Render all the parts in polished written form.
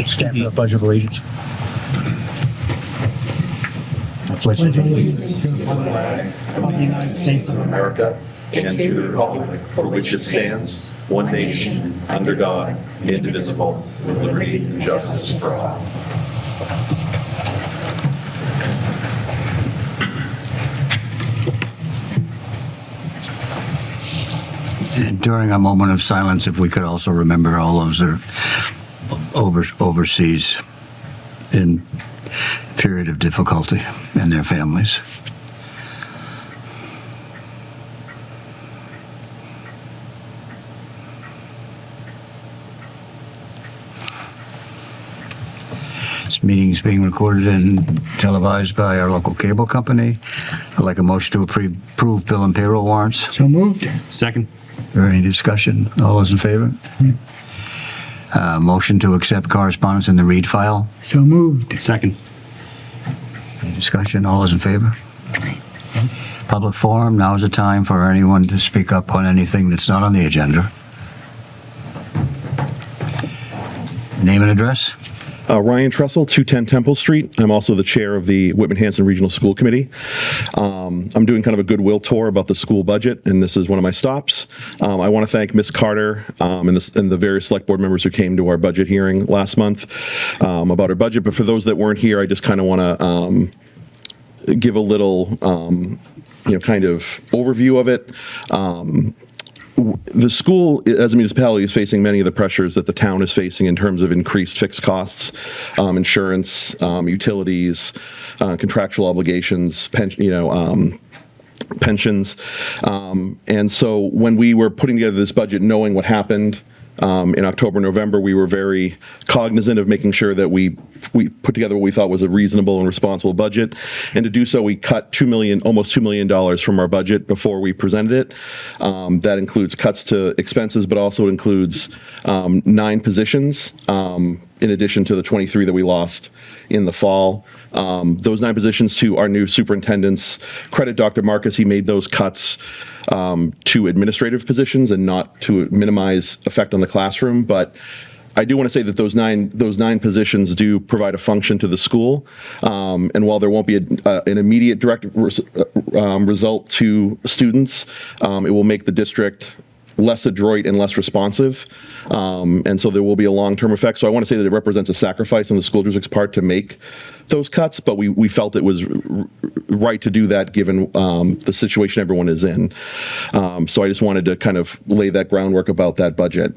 Stand for the Pledge of Allegiance. Pledge allegiance to the flag of the United States of America and to the republic for which it stands, one nation, under God, indivisible, with liberty and justice for all. And during a moment of silence, if we could also remember all those that are overseas in period of difficulty and their families. This meeting is being recorded and televised by our local cable company. I'd like a motion to approve bill and payroll warrants. So moved. Second. Is there any discussion? All those in favor? Motion to accept correspondence in the read file. So moved. Second. Any discussion? All those in favor? Public forum, now is the time for anyone to speak up on anything that's not on the agenda. Name and address? Ryan Trussell, 210 Temple Street. I'm also the chair of the Whitman-Hanson Regional School Committee. I'm doing kind of a goodwill tour about the school budget, and this is one of my stops. I want to thank Ms. Carter and the various select board members who came to our budget hearing last month about our budget. But for those that weren't here, I just kind of want to give a little, kind of overview of it. The school, as a municipality, is facing many of the pressures that the town is facing in terms of increased fixed costs, insurance, utilities, contractual obligations, pensions. And so when we were putting together this budget, knowing what happened in October, November, we were very cognizant of making sure that we put together what we thought was a reasonable and responsible budget. And to do so, we cut almost $2 million from our budget before we presented it. That includes cuts to expenses, but also includes 9 positions, in addition to the 23 that we lost in the fall. Those 9 positions to our new superintendent's credit, Dr. Marcus, he made those cuts to administrative positions and not to minimize effect on the classroom. But I do want to say that those nine positions do provide a function to the school. And while there won't be an immediate direct result to students, it will make the district less adroit and less responsive. And so there will be a long-term effect. So I want to say that it represents a sacrifice on the school district's part to make those cuts, but we felt it was right to do that given the situation everyone is in. So I just wanted to kind of lay that groundwork about that budget.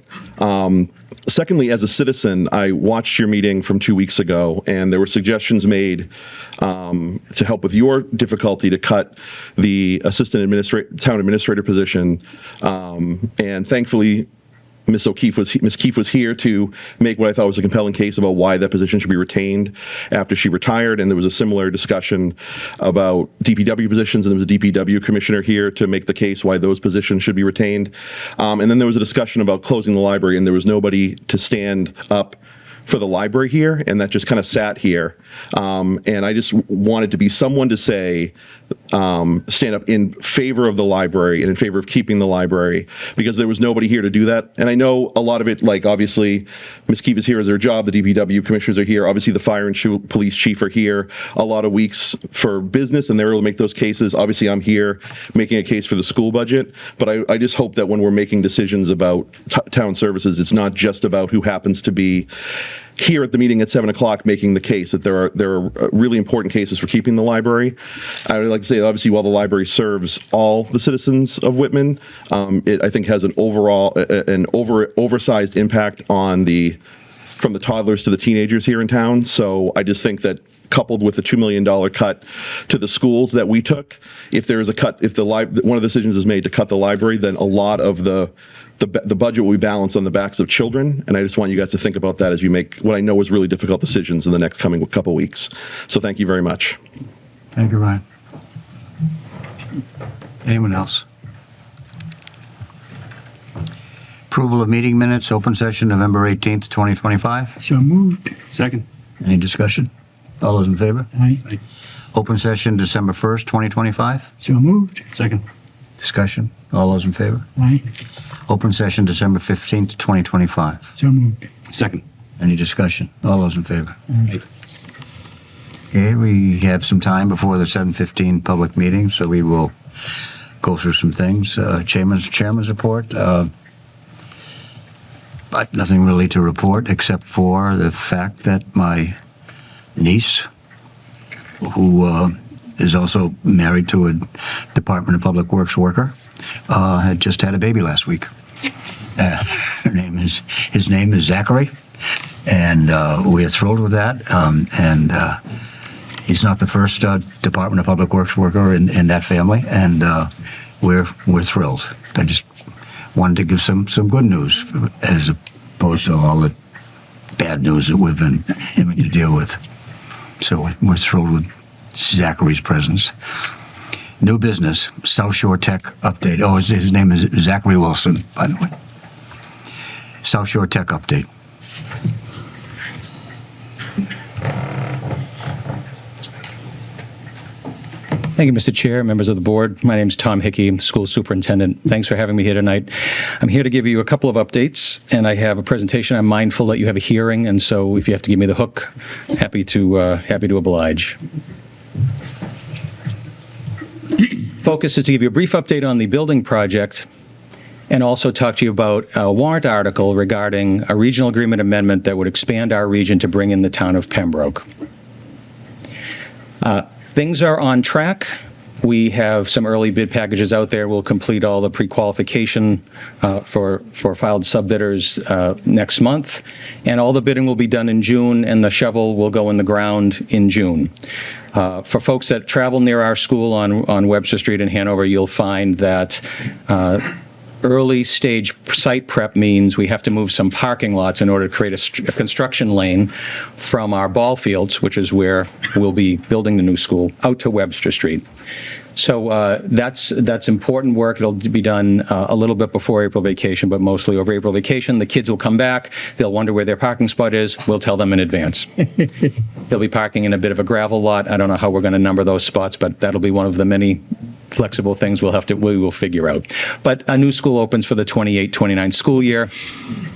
Secondly, as a citizen, I watched your meeting from 2 weeks ago, and there were suggestions made to help with your difficulty to cut the town administrator position. And thankfully, Ms. Keefe was here to make what I thought was a compelling case about why that position should be retained after she retired. And there was a similar discussion about DPW positions, and there was a DPW commissioner here to make the case why those positions should be retained. And then there was a discussion about closing the library, and there was nobody to stand up for the library here, and that just kind of sat here. And I just wanted to be someone to say, stand up in favor of the library and in favor of keeping the library, because there was nobody here to do that. And I know a lot of it, like obviously Ms. Keefe is here as her job, the DPW commissioners are here, obviously the fire and police chief are here a lot of weeks for business, and they're able to make those cases. Obviously I'm here making a case for the school budget, but I just hope that when we're making decisions about town services, it's not just about who happens to be here at the meeting at 7 o'clock making the case, that there are really important cases for keeping the library. I would like to say, obviously, while the library serves all the citizens of Whitman, it, I think, has an oversized impact on from the toddlers to the teenagers here in town. So I just think that, coupled with the $2 million cut to the schools that we took, if there is a cut, if one of the decisions is made to cut the library, then a lot of the budget will be balanced on the backs of children, and I just want you guys to think about that as you make what I know is really difficult decisions in the next coming couple weeks. So thank you very much. Thank you, Ryan. Anyone else? Approval of meeting minutes, open session November 18th, 2025. So moved. Second. Any discussion? All those in favor? Aye. Open session December 1st, 2025. So moved. Second. Discussion? All those in favor? Aye. Open session December 15th, 2025. So moved. Second. Any discussion? All those in favor? Okay, we have some time before the 7:15 public meeting, so we will go through some things. Chairman's report. But nothing really to report except for the fact that my niece, who is also married to a Department of Public Works worker, had just had a baby last week. His name is Zachary, and we are thrilled with that. He's not the first Department of Public Works worker in that family, and we're thrilled. I just wanted to give some good news as opposed to all the bad news that we've been having to deal with. So we're thrilled with Zachary's presence. New business, South Shore Tech update. Oh, his name is Zachary Wilson, by the way. South Shore Tech update. Thank you, Mr. Chair, members of the board. My name is Tom Hickey, school superintendent. Thanks for having me here tonight. I'm here to give you a couple of updates, and I have a presentation. I'm mindful that you have a hearing, and so if you have to give me the hook, happy to oblige. Focus is to give you a brief update on the building project and also talk to you about a warrant article regarding a regional agreement amendment that would expand our region to bring in the town of Pembroke. Things are on track. We have some early bid packages out there. We'll complete all the pre-qualification for filed sub-bidders next month, and all the bidding will be done in June, and the shovel will go in the ground in June. For folks that travel near our school on Webster Street in Hanover, you'll find that early stage site prep means we have to move some parking lots in order to create a construction lane from our ball fields, which is where we'll be building the new school, out to Webster Street. So that's important work. It'll be done a little bit before April vacation, but mostly over April vacation. The kids will come back. They'll wonder where their parking spot is. We'll tell them in advance. They'll be parking in a bit of a gravel lot. I don't know how we're going to number those spots, but that'll be one of the many flexible things we will figure out. But a new school opens for the 28-29 school year,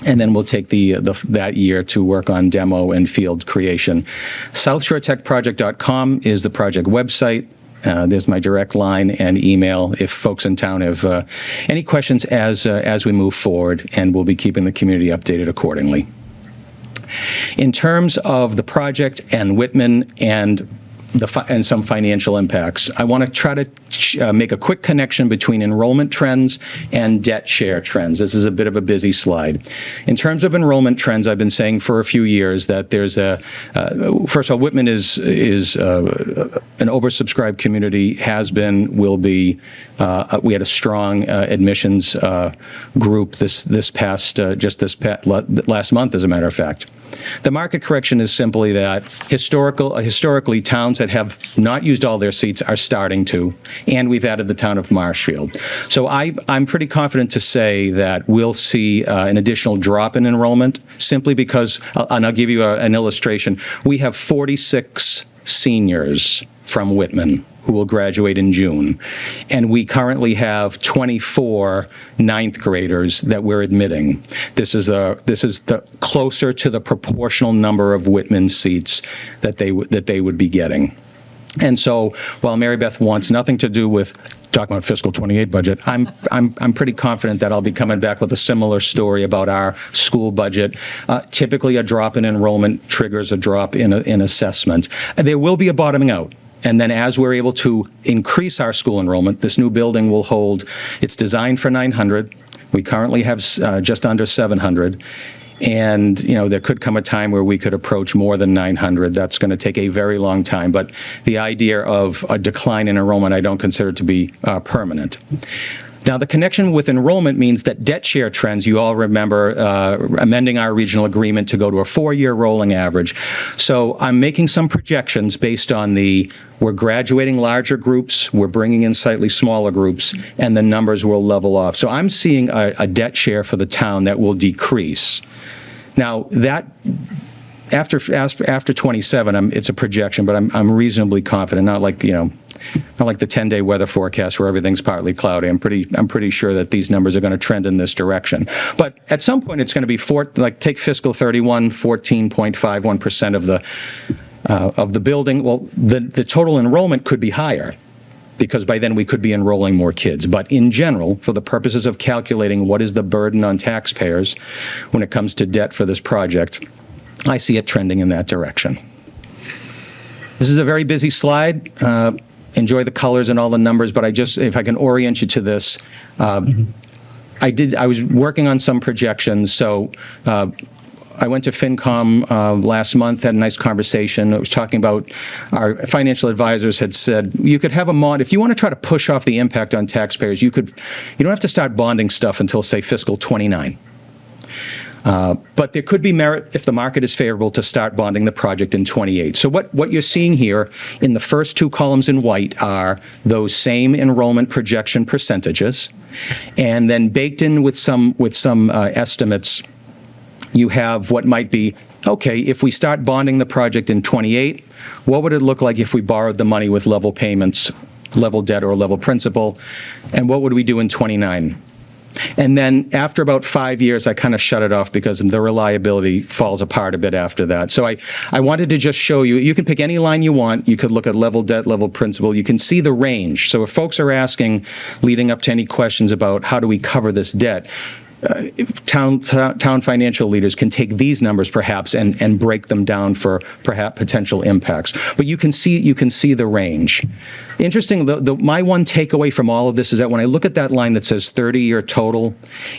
and then we'll take that year to work on demo and field creation. SouthShoreTechProject.com is the project website. There's my direct line and email if folks in town have any questions as we move forward, and we'll be keeping the community updated accordingly. In terms of the project and Whitman and some financial impacts, I want to try to make a quick connection between enrollment trends and debt share trends. This is a bit of a busy slide. In terms of enrollment trends, I've been saying for a few years that there's first of all, Whitman is an oversubscribed community, has been, will be. We had a strong admissions group last month, as a matter of fact. The market correction is simply that historically towns that have not used all their seats are starting to, and we've added the town of Marshfield. So I'm pretty confident to say that we'll see an additional drop in enrollment simply because, and I'll give you an illustration, we have 46 seniors from Whitman who will graduate in June. And we currently have 24 ninth graders that we're admitting. This is the closer to the proportional number of Whitman seats that they would be getting. And so while Mary Beth wants nothing to do with talking about fiscal 28 budget, I'm pretty confident that I'll be coming back with a similar story about our school budget. Typically, a drop in enrollment triggers a drop in assessment. There will be a bottoming out. And then as we're able to increase our school enrollment, this new building will hold, it's designed for 900. We currently have just under 700. And, there could come a time where we could approach more than 900. That's going to take a very long time. But the idea of a decline in enrollment, I don't consider to be permanent. Now, the connection with enrollment means that debt share trends, you all remember amending our regional agreement to go to a 4-year rolling average. So I'm making some projections based on we're graduating larger groups, we're bringing in slightly smaller groups, and the numbers will level off. So I'm seeing a debt share for the town that will decrease. Now, after 27, it's a projection, but I'm reasonably confident. Not like not like the 10-day weather forecast where everything's partly cloudy. I'm pretty sure that these numbers are going to trend in this direction. But at some point, it's going to be take fiscal 31, 14.51% of the building. Well, the total enrollment could be higher, because by then we could be enrolling more kids. But in general, for the purposes of calculating what is the burden on taxpayers when it comes to debt for this project, I see it trending in that direction. This is a very busy slide. Enjoy the colors and all the numbers, but if I can orient you to this, I was working on some projections, so I went to FinCom last month, had a nice conversation. I was talking about, our financial advisors had said, you could have if you want to try to push off the impact on taxpayers, you don't have to start bonding stuff until, say, fiscal 29. But there could be merit, if the market is favorable, to start bonding the project in 28. So what you're seeing here in the first two columns in white are those same enrollment projection percentages, and then baked in with some estimates, you have what might be, okay, if we start bonding the project in 28, what would it look like if we borrowed the money with level payments, level debt, or level principal, and what would we do in 29? And then after about 5 years, I kind of shut it off because the reliability falls apart a bit after that. So I wanted to just show you, you can pick any line you want. You could look at level debt, level principal. You can see the range. So if folks are asking, leading up to any questions about how do we cover this debt, if town financial leaders can take these numbers perhaps and break them down for perhaps potential impacts. But you can see the range. Interesting, my one takeaway from all of this is that when I look at that line that says 30-year total,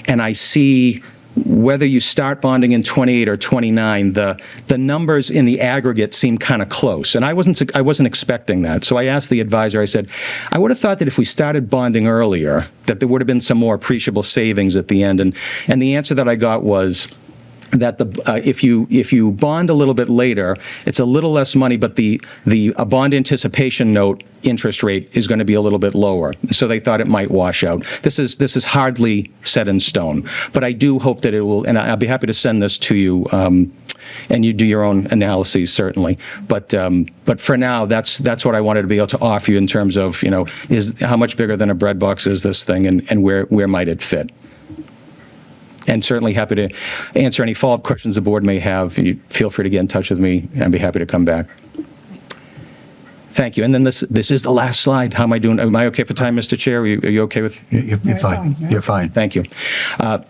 and I see whether you start bonding in 28 or 29, the numbers in the aggregate seem kind of close. And I wasn't expecting that. So I asked the advisor, I said, I would have thought that if we started bonding earlier, that there would have been some more appreciable savings at the end. And the answer that I got was that if you bond a little bit later, it's a little less money, but a bond anticipation note interest rate is going to be a little bit lower. So they thought it might wash out. This is hardly set in stone, but I do hope that it will, and I'll be happy to send this to you, and you do your own analyses certainly. But for now, that's what I wanted to be able to offer you in terms of, is how much bigger than a bread box is this thing, and where might it fit. And certainly happy to answer any follow-up questions the board may have. You feel free to get in touch with me. I'd be happy to come back. Thank you. And then this is the last slide. How am I doing? Am I okay for time, Mr. Chair? Are you okay with? You're fine. You're fine. Thank you.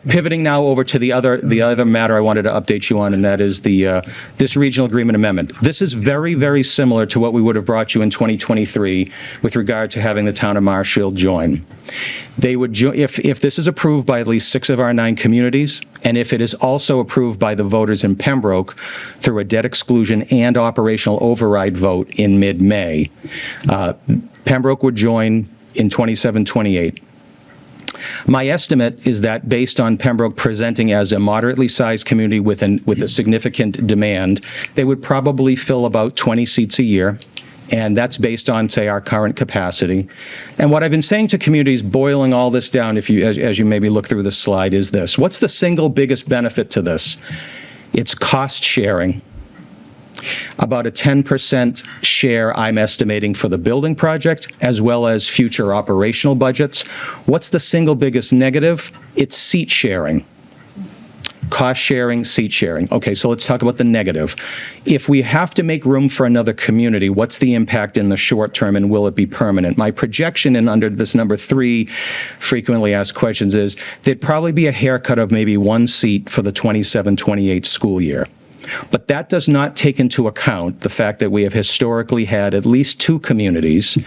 Pivoting now over to the other matter I wanted to update you on, and that is this regional agreement amendment. This is very, very similar to what we would have brought you in 2023 with regard to having the town of Marshfield join. They would if this is approved by at least 6 of our 9 communities, and if it is also approved by the voters in Pembroke through a debt exclusion and operational override vote in mid-May, Pembroke would join in 27-28. My estimate is that based on Pembroke presenting as a moderately sized community with a significant demand, they would probably fill about 20 seats a year. And that's based on, say, our current capacity. And what I've been saying to communities, boiling all this down, as you maybe look through this slide, is this. What's the single biggest benefit to this? It's cost sharing. About a 10% share, I'm estimating, for the building project, as well as future operational budgets. What's the single biggest negative? It's seat sharing. Cost sharing, seat sharing. Okay, so let's talk about the negative. If we have to make room for another community, what's the impact in the short term, and will it be permanent? My projection, and under this number 3 frequently asked questions, is there'd probably be a haircut of maybe 1 seat for the 27-28 school year. But that does not take into account the fact that we have historically had at least 2 communities,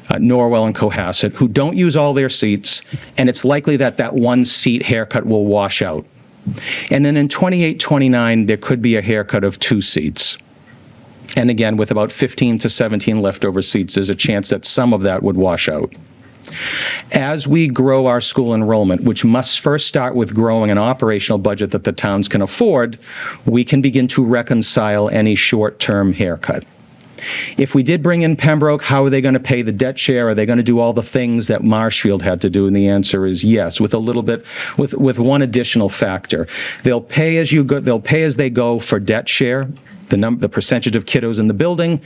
Norwell and Cohasset, who don't use all their seats, and it's likely that 1 seat haircut will wash out. And then in 28-29, there could be a haircut of 2 seats. And again, with about 15 to 17 leftover seats, there's a chance that some of that would wash out. As we grow our school enrollment, which must first start with growing an operational budget that the towns can afford, we can begin to reconcile any short-term haircut. If we did bring in Pembroke, how are they going to pay the debt share? Are they going to do all the things that Marshfield had to do? And the answer is yes, with a little bit, with one additional factor. They'll pay as you go. They'll pay as they go for debt share, the percentage of kiddos in the building,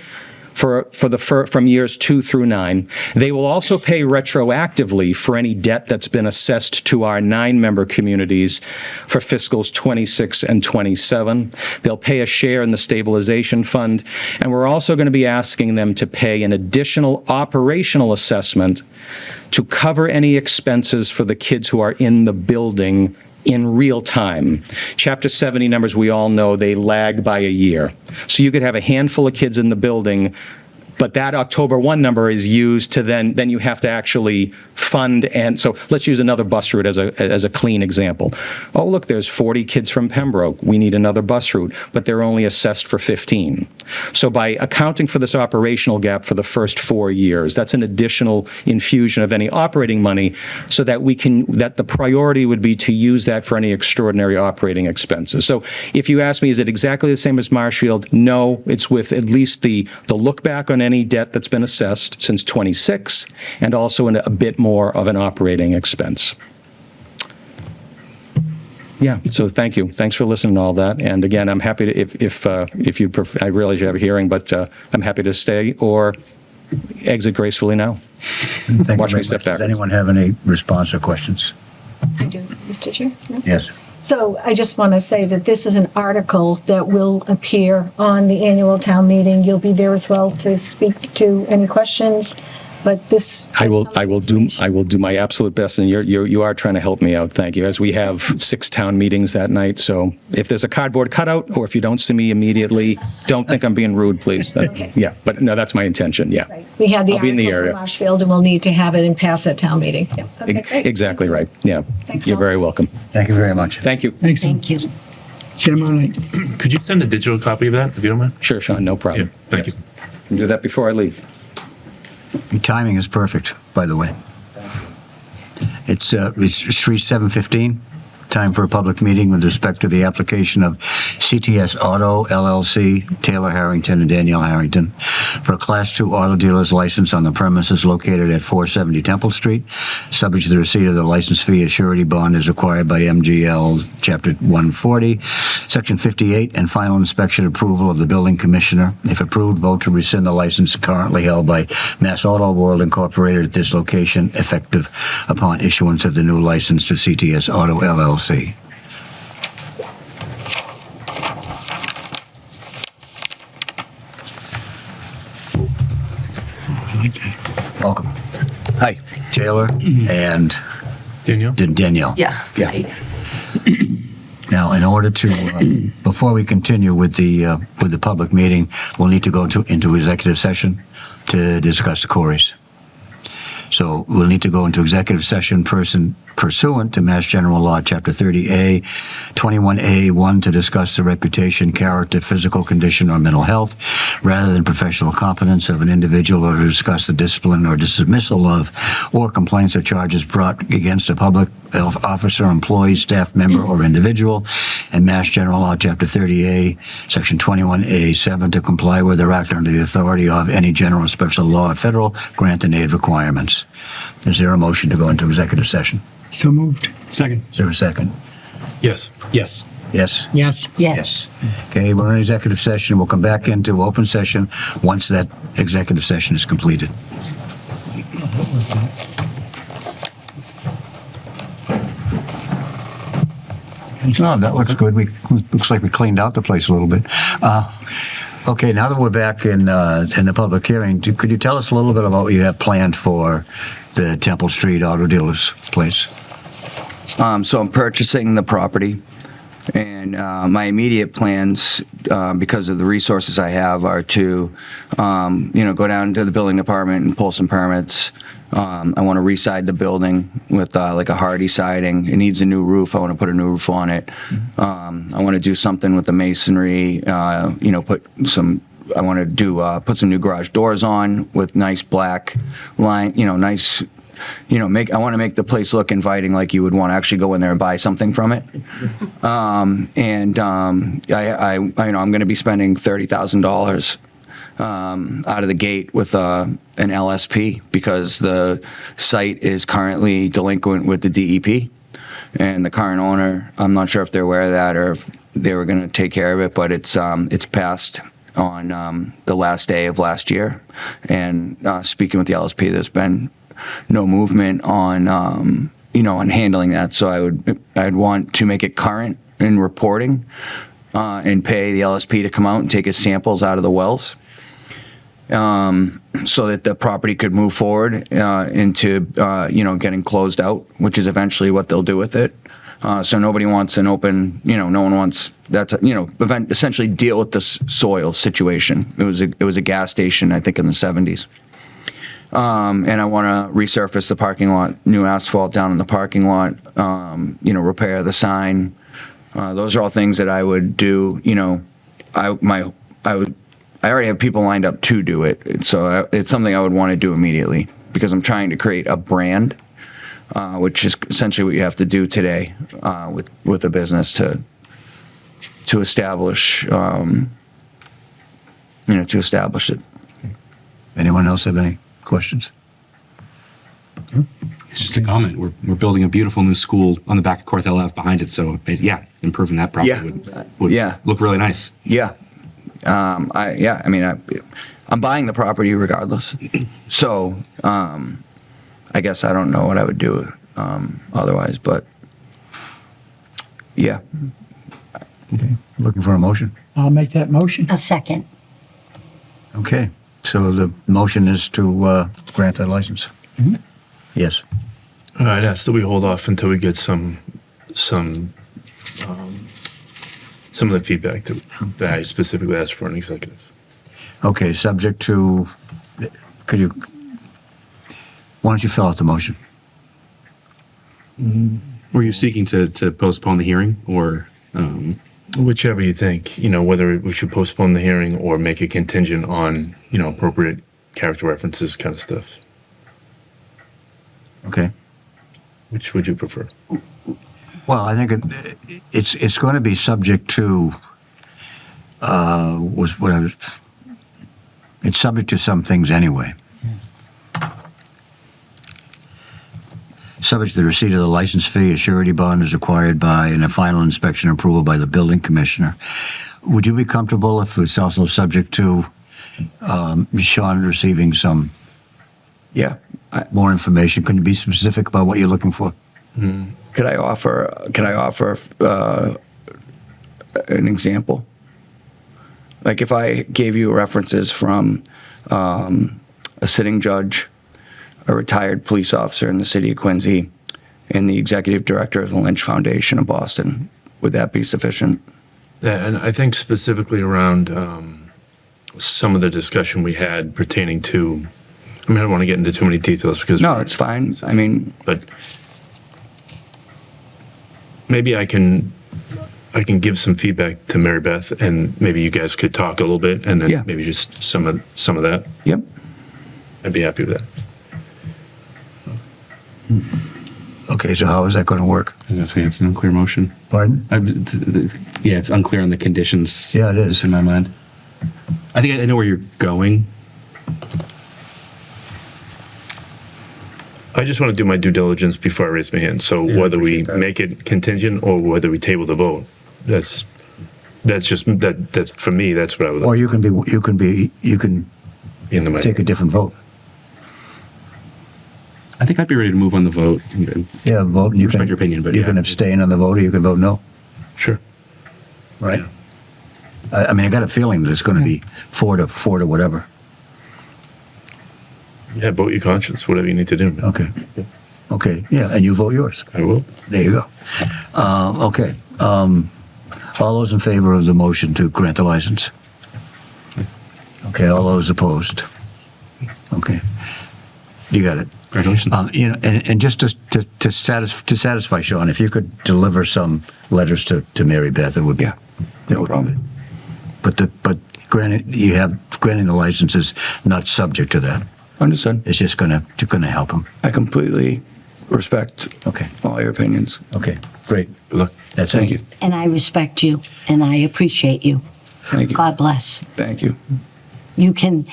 from years 2 through 9. They will also pay retroactively for any debt that's been assessed to our 9-member communities for fiscals 26 and 27. They'll pay a share in the stabilization fund, and we're also going to be asking them to pay an additional operational assessment to cover any expenses for the kids who are in the building in real time. Chapter 70 numbers, we all know, they lag by a year. So you could have a handful of kids in the building, but that October 1 number is used to then you have to actually fund. And so let's use another bus route as a clean example. Oh, look, there's 40 kids from Pembroke. We need another bus route, but they're only assessed for 15. So by accounting for this operational gap for the first 4 years, that's an additional infusion of any operating money so that that the priority would be to use that for any extraordinary operating expenses. So if you ask me, is it exactly the same as Marshfield? No, it's with at least the look back on any debt that's been assessed since 26, and also a bit more of an operating expense. Yeah, so thank you. Thanks for listening to all that. And again, I'm happy to, if you prefer, I realize you have a hearing, but I'm happy to stay or exit gracefully now. Thank you Watch very me step much. Does back. anyone have any response or questions? I do, Mr. Chair. No? Yes. So I just want to say that this is an article that will appear on the annual town meeting. You'll be there as well to speak to any questions, but this. I will do my absolute best, and you are trying to help me out. Thank you. As we have 6 town meetings that night, so if there's a cardboard cutout, or if you don't see me immediately, don't think I'm being rude, please. Okay. Yeah, but no, that's my intention. Yeah. Right. We had the I'll be in the article area. from Marshfield, and we'll need to have it and pass at town meeting. Yeah. Okay, great. Exactly right. Yeah. Thanks, You're Tom. very welcome. Thank you very much. Thank you. Thanks. Thank you. Chairman, Could you send a digital copy of that, if you don't mind? Sure, Sean. No problem. Yeah, thank you. Can do that before I leave. Your timing is perfect, by the way. It's 7:15. Time for a public meeting with respect to the application of CTS Auto LLC, Taylor Harrington and Danielle Harrington, for a Class II auto dealer's license on the premises located at 470 Temple Street, subject to the receipt of the license fee. A surety bond is required by MGL Chapter 140, Section 58, and final inspection approval of the building commissioner. If approved, vote to rescind the license currently held by Mass Auto World Incorporated at this location, effective upon issuance of the new license to CTS Auto LLC. I like that. Welcome. Hi. Taylor and Danielle? Danielle. Yeah. Yeah. Now, in order to, before we continue with the public meeting, we'll need to go into executive session to discuss the quarries. So we'll need to go into executive session pursuant to Mass General Law, Chapter 30A, 21A1, to discuss the reputation, character, physical condition, or mental health, rather than professional competence of an individual, or to discuss the discipline or dismissal of, or complaints or charges brought against a public officer, employee, staff member, or individual, and Mass General Law, Chapter 30A, Section 21A7, to comply with or act under the authority of any general or special law or federal grant and aid requirements. Is there a motion to go into executive session? So moved. Second. Is there a second? Yes. Yes. Yes? Yes. Yes. Okay, we're in executive session. We'll come back into open session once that executive session is completed. Oh, that looks good. Looks like we cleaned out the place a little bit. Okay, now that we're back in the public hearing, could you tell us a little bit about what you have planned for the Temple Street Auto Dealers place? So I'm purchasing the property, and my immediate plans, because of the resources I have, are to, go down to the building department and pull some permits. I want to re-side the building with like a hardy siding. It needs a new roof. I want to put a new roof on it. I want to do something with the masonry. Put some new garage doors on with nice black line. Nice. I want to make the place look inviting, like you would want to actually go in there and buy something from it. I'm going to be spending $30,000 out of the gate with an LSP because the site is currently delinquent with the DEP. And the current owner, I'm not sure if they're aware of that or if they were going to take care of it, but it's passed on the last day of last year. And speaking with the LSP, there's been no movement on on handling that. So I'd want to make it current in reporting and pay the LSP to come out and take its samples out of the wells. So that the property could move forward into getting closed out, which is eventually what they'll do with it. So nobody wants an open, no one wants that to, essentially deal with this soil situation. It was a gas station, I think, in the 70s. And I want to resurface the parking lot, new asphalt down in the parking lot, repair the sign. Those are all things that I would do. I already have people lined up to do it, so it's something I would want to do immediately because I'm trying to create a brand, which is essentially what you have to do today with a business to establish, to establish it. Anyone else have any questions? It's just a comment. We're building a beautiful new school on the back of Cortha Ave behind it. So improving that property would look really nice. Yeah. I'm buying the property regardless. So, I guess I don't know what I would do otherwise, but yeah. Okay. Looking for a motion? I'll make that motion. A second. Okay. So the motion is to grant that license? Yes. I'd ask that we hold off until we get some of the feedback that I specifically asked for an executive. Okay, subject to, why don't you fill out the motion? Were you seeking to postpone the hearing or? Whichever you think, whether we should postpone the hearing or make it contingent on, appropriate character references kind of stuff. Okay. Which would you prefer? Well, I think it's going to be subject to, it's subject to some things anyway. Subject to the receipt of the license fee, a surety bond is required by, and a final inspection approval by the building commissioner. Would you be comfortable if it's also subject to Sean receiving some more information? Can you be specific about what you're looking for? Could I offer an example? Like if I gave you references from a sitting judge, a retired police officer in the city of Quincy, and the executive director of the Lynch Foundation of Boston, would that be sufficient? Yeah, and I think specifically around some of the discussion we had pertaining to, I don't want to get into too many details because... No, it's fine. I mean... But maybe I can give some feedback to Mary Beth, and maybe you guys could talk a little bit, and then maybe just some of that. Yep. I'd be happy with that. Okay, so how is that going to work? I'm gonna say it's an unclear motion. Pardon? It's unclear on the conditions. Yeah, it is. In my mind. I think I know where you're going. I just want to do my due diligence before I raise my hand. So whether we make it contingent or whether we table the vote, that's for me. That's what I would Or like you can in the take a different vote. I think I'd be ready to move on the vote. Yeah, vote, and you Respect can... your opinion, but you yeah. can abstain on the vote, or you can vote no, Sure. right? I mean, I got a feeling that it's going to be 4 to whatever. Yeah, vote your conscience, whatever you need to do. Okay. Okay, yeah, and you vote yours. I will. There you go. Okay. All those in favor of the motion to grant the license? Okay, all those opposed? Okay. You got it. Congratulations. And just to satisfy Sean, if you could deliver some letters to Mary Beth, it would be... Yeah, that would be problem. good. But granting the license is not subject to that. Understood. It's just gonna help him. I completely respect Okay. all your opinions. Okay, great. Good luck. That's Thank it. you. And I respect you, and I appreciate you. Thank you. God bless. Thank you. you can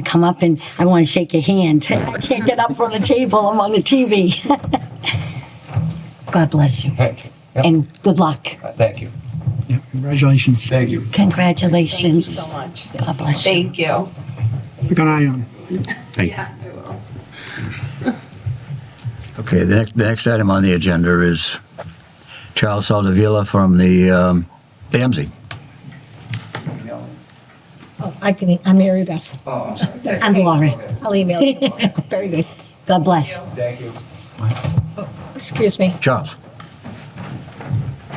come up and I want to shake your hand. I can't get up from the table. I'm on the TV. God bless you. Thank you. Yep. And good luck. Thank you. Yeah, congratulations. Thank you. Congratulations. so much. God bless you. Thank you. Keep an eye on him. Thank you. Yeah, I will. Okay, the next item on the agenda is Charles Soldevilla from the AMSI. Oh, I'm Mary Beth. Oh, I'm sorry. I'm Laura. I'll email you. Very good. God bless. Thank you. Excuse me. Charles.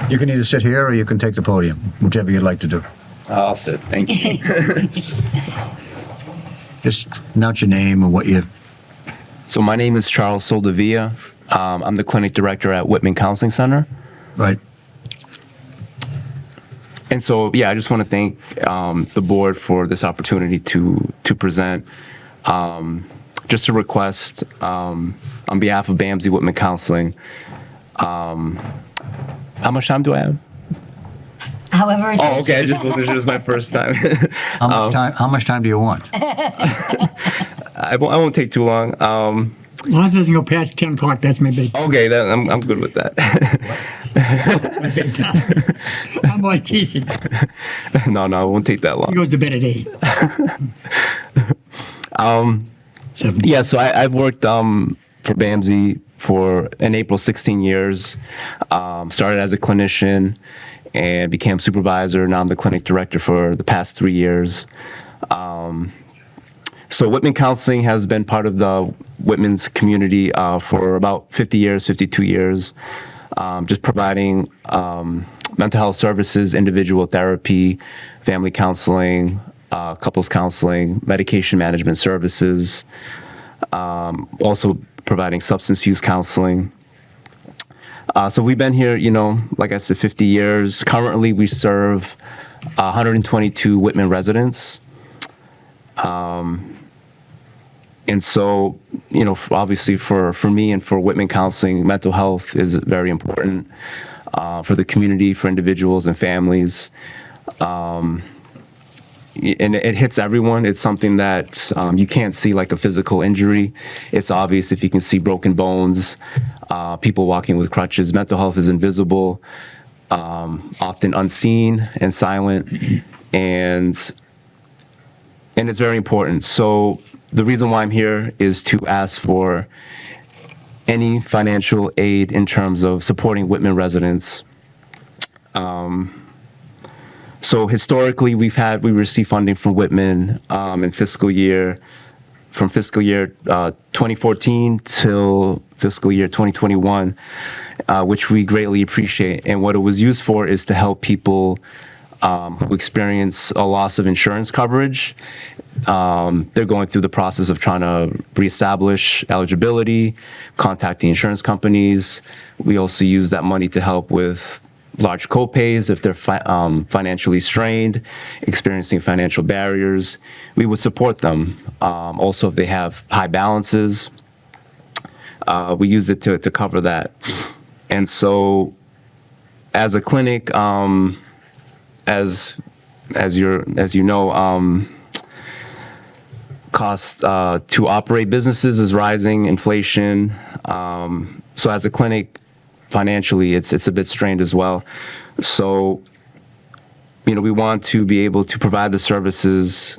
You can either sit here or you can take the podium, whichever you'd like to do. I'll sit. Thank you. Just announce your name and what you. So my name is Charles Soldevilla. I'm the clinic director at Whitman Counseling Center. Right. And so, yeah, I just want to thank the board for this opportunity to present. Just a request on behalf of BAMSI Whitman Counseling. How much time do I have? However, it Oh, is. okay. I just wasn't sure. It was my first time. How much time do you want? I won't take too long. As long as it doesn't go past 10 o'clock, that's my big, Okay, I'm good with that. my big time. I'm like teasing. No, it won't take that He long. goes to bed at 8. 7. Yeah, so I've worked for BAMSI for in April 16 years. Started as a clinician and became supervisor. Now I'm the clinic director for the past 3 years. So Whitman Counseling has been part of the Whitman's community for about 50 years, 52 years, just providing mental health services, individual therapy, family counseling, couples counseling, medication management services, also providing substance use counseling. So we've been here, like I said, 50 years. Currently, we serve 122 Whitman residents. And so, obviously for me and for Whitman Counseling, mental health is very important for the community, for individuals and families. And it hits everyone. It's something that you can't see like a physical injury. It's obvious if you can see broken bones, people walking with crutches. Mental health is invisible, often unseen and silent, and it's very important. So the reason why I'm here is to ask for any financial aid in terms of supporting Whitman residents. So historically, we received funding from Whitman in fiscal year 2014 till fiscal year 2021, which we greatly appreciate. And what it was used for is to help people who experience a loss of insurance coverage. They're going through the process of trying to reestablish eligibility, contacting insurance companies. We also use that money to help with large copays if they're financially strained, experiencing financial barriers. We would support them. Also, if they have high balances, we use it to cover that. And so, as a clinic, as you know, costs to operate businesses is rising, inflation. So as a clinic, financially, it's a bit strained as well. So, we want to be able to provide the services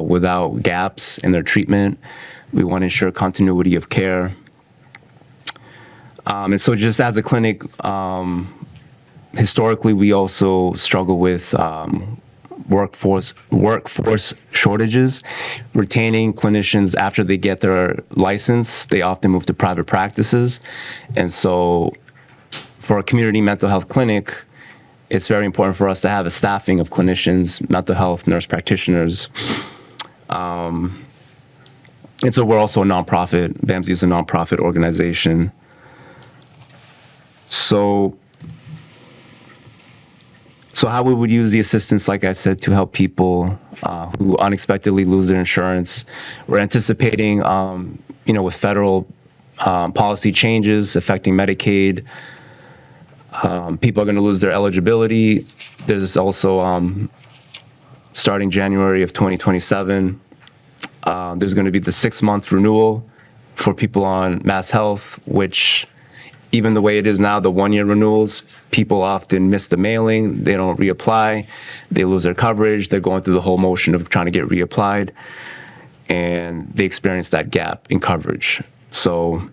without gaps in their treatment. We want to ensure continuity of care. And so just as a clinic, historically, we also struggle with workforce shortages. Retaining clinicians after they get their license, they often move to private practices. And so for a community mental health clinic, it's very important for us to have a staffing of clinicians, mental health nurse practitioners. And so we're also a nonprofit. BAMSI is a nonprofit organization. So how we would use the assistance, like I said, to help people who unexpectedly lose their insurance. We're anticipating, with federal policy changes affecting Medicaid, people are going to lose their eligibility. There's also starting January of 2027. There's going to be the 6-month renewal for people on Mass Health, which even the way it is now, the 1-year renewals, people often miss the mailing, they don't reapply, they lose their coverage, they're going through the whole motion of trying to get reapplied, and they experience that gap in coverage. So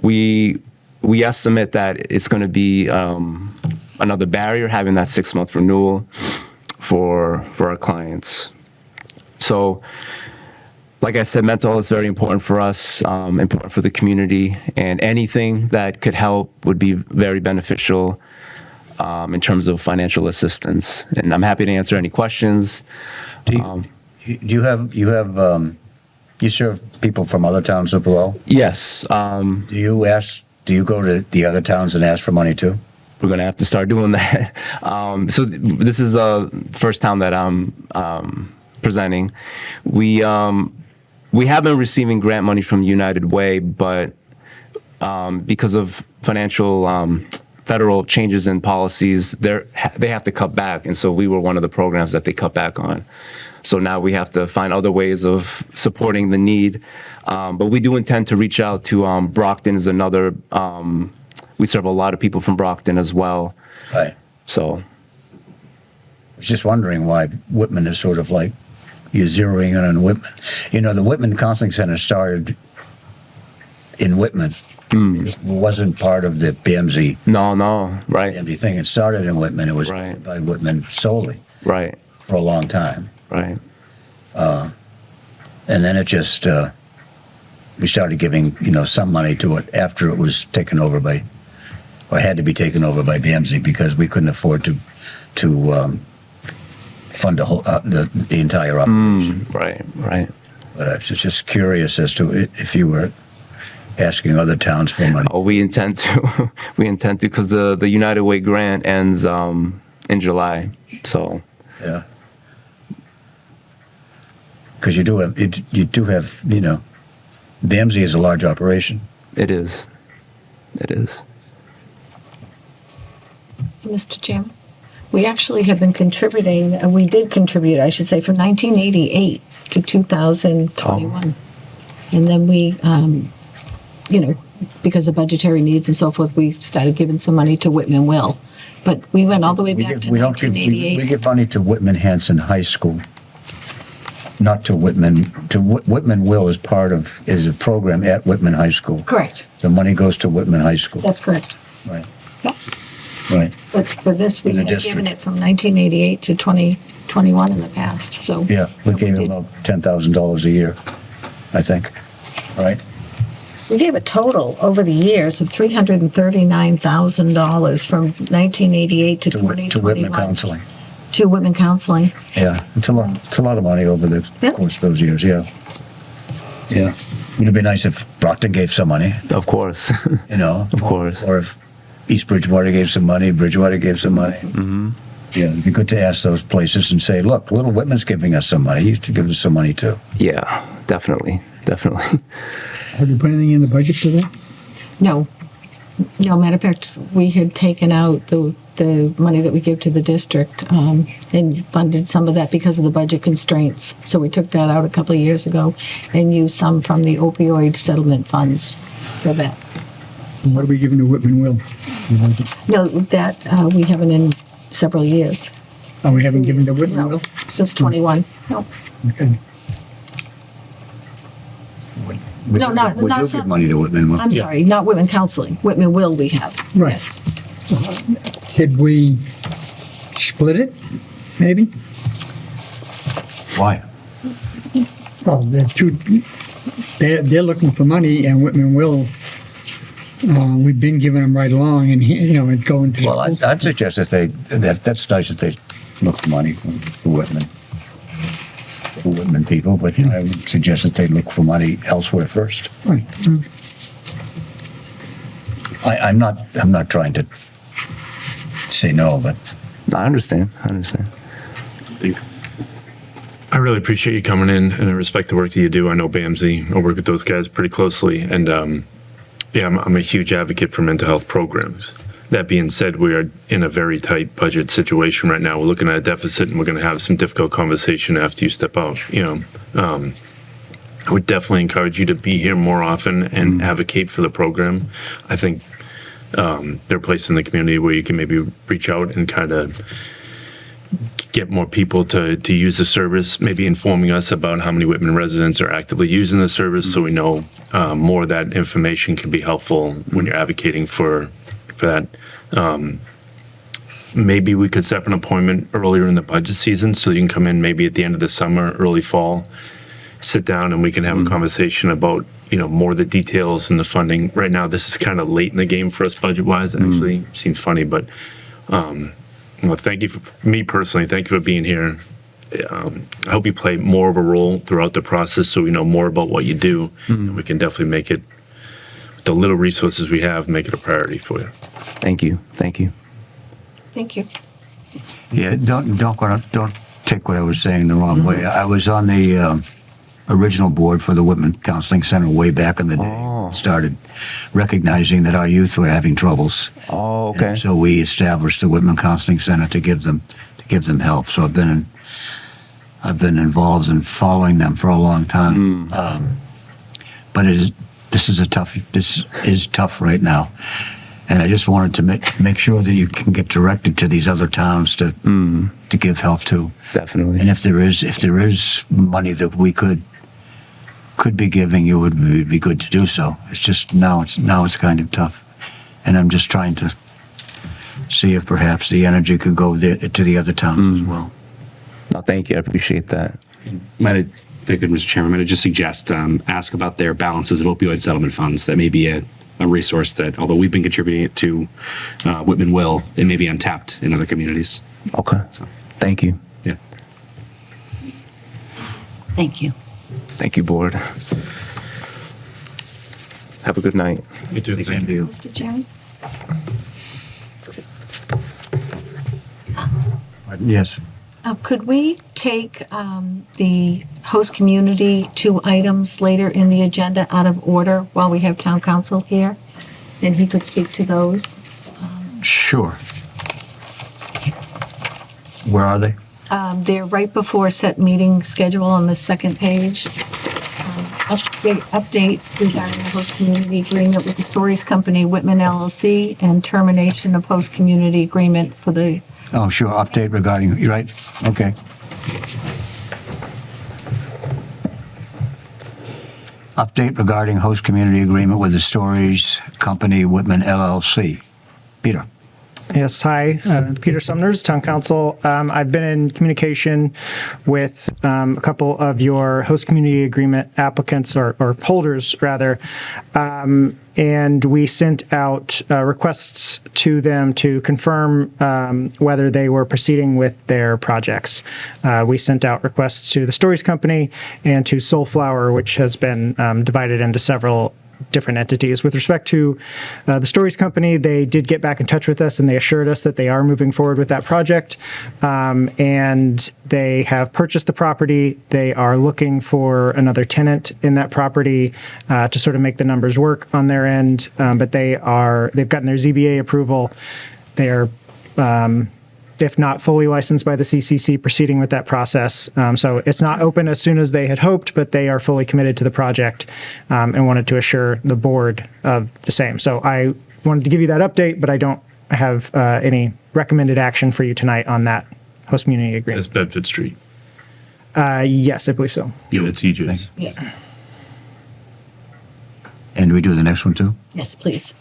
we estimate that it's going to be another barrier having that 6-month renewal for our clients. So, like I said, mental health is very important for us, important for the community, and anything that could help would be very beneficial in terms of financial assistance. And I'm happy to answer any questions. You serve people from other towns as well? Yes, Do you go to the other towns and ask for money too? we're going to have to start doing that. So this is the first town that I'm presenting. We have been receiving grant money from United Way, but because of financial federal changes in policies, they have to cut back, and so we were one of the programs that they cut back on. So now we have to find other ways of supporting the need. But we do intend to reach out to Brockton is another. We serve a lot of people from Brockton as well. Right. So I was just wondering why Whitman is sort of like, you're zeroing in on Whitman. You know, the Whitman Counseling Center started in Whitman. It wasn't part of the BMZ no, right, thing. It started in Whitman. It was Right. by Whitman solely right, for a long time. right. And then it just, we started giving, some money to it after it was taken over by, or had to be taken over by BMZ because we couldn't afford to fund the entire operation. Right. But I was just curious as to if you were asking other towns for money. Oh, we intend to. We intend to because the United Way grant ends in July. So Yeah. Because you do have, BMZ is a large operation. it is. It is. Mr. Chairman, we actually have been contributing, we did contribute, I should say, from 1988 to 2021. And then we, because of budgetary needs and so forth, we started giving some money to Whitman Will. But we went all the way back to We 1988. give money to Whitman Hanson High School, not to Whitman. Whitman Will is a program at Whitman High School. Correct, The money goes to Whitman High School. that's correct. Right. Yep. Right. But for this, we In the have given district. it from 1988 to 2021 in the past, so. Yeah, we But gave did- him about $10,000 a year, I think. Right. We gave a total over the years of $339,000 from 1988 to To 2021. Whitman Counseling. To Whitman Counseling. Yeah, it's a lot of money over the Yep. course of those years. Yeah. Yeah. It'd be nice if Brockton gave some money. Of course. Of course. Or if East Bridgewater gave some money, Bridgewater gave some money. Mm-hmm. Yeah, it'd be good to ask those places and say, look, Little Whitman's giving us some money. He used to give us some money too. Yeah, definitely. Have you put anything in the budget for that? No, matter of fact, we had taken out the money that we give to the district and funded some of that because of the budget constraints. So we took that out a couple of years ago and used some from the opioid settlement funds for that. And what are we giving to Whitman Will? No, that we haven't in several years. Oh, we haven't given to Whitman No, Will? since 21. No. Okay. No, not- We not do some- give money to Whitman. I'm sorry, not Whitman Counseling. Whitman Will we have. Right. Yes. Could we split it, maybe? Why? Well, they're looking for money, and Whitman Will, we've been giving them right along, and, it's going to. Well, I'd suggest that's nice that they look for money for Whitman people, but I would suggest that they look for money elsewhere first. Right. I'm not trying to say no, but I understand. I really appreciate you coming in, and I respect the work that you do. I know BAMZ. I work with those guys pretty closely, and I'm a huge advocate for mental health programs. That being said, we are in a very tight budget situation right now. We're looking at a deficit, and we're going to have some difficult conversation after you step out. I would definitely encourage you to be here more often and advocate for the program. I think there are places in the community where you can maybe reach out and kind of get more people to use the service, maybe informing us about how many Whitman residents are actively using the service, so we know more of that information can be helpful when you're advocating for that. Maybe we could set up an appointment earlier in the budget season, so you can come in maybe at the end of the summer, early fall, sit down, and we can have a conversation about more of the details and the funding. Right now, this is kind of late in the game for us budget-wise. Actually, seems funny, but thank you me personally. Thank you for being here. I hope you play more of a role throughout the process, so we know more about what you do, and we can definitely make it, with the little resources we have, make it a priority for you. Thank you. Thank you. Thank you. Yeah, don't take what I was saying the wrong way. I was on the original board for the Whitman Counseling Center way back in the day. Started recognizing that our youth were having troubles. Oh, okay. And so we established the Whitman Counseling Center to give them help. So I've been involved in following them for a long time. But this is tough right now. And I just wanted to make sure that you can get directed to these other towns to give help to. Definitely. And if there is money that we could be giving, it would be good to do so. It's just now it's kind of tough, and I'm just trying to see if perhaps the energy could go there to the other towns as well. No, thank you. I appreciate that. Very good, Mr. Chairman. Might I just suggest ask about their balances of opioid settlement funds? That may be a resource that, although we've been contributing it to Whitman will, it may be untapped in other communities. Okay. So, Thank you. yeah. Thank you. Thank you, board. Have a good night. You too. Thank you. Mr. Chairman? Yes. Could we take the host community 2 items later in the agenda out of order while we have town council here? And he could speak to those. Sure. Where are they? They're right before set meeting schedule on the second page. Update regarding the host community agreement with the Stories Company, Whitman LLC, and termination of host community agreement for the. Oh, sure. Update regarding, you're right. Okay. Update regarding host community agreement with the Stories Company, Whitman LLC. Peter. Yes, hi, Peter Sumners, Town Council. I've been in communication with a couple of your host community agreement applicants, or holders, rather, and we sent out requests to them to confirm whether they were proceeding with their projects. We sent out requests to the Stories Company and to Soulflower, which has been divided into several different entities. With respect to the Stories Company, they did get back in touch with us and they assured us that they are moving forward with that project. And they have purchased the property. They are looking for another tenant in that property to sort of make the numbers work on their end. But they've gotten their ZBA approval. They are if not fully licensed by the CCC, proceeding with that process. So it's not open as soon as they had hoped, but they are fully committed to the project and wanted to assure the board of the same. So I wanted to give you that update, but I don't have any recommended action for you tonight on that host community agreement. That's Bedford Street. Yes, I believe so. Yeah, it's EJ's. Yes. And do we do the next one too? Yes, please.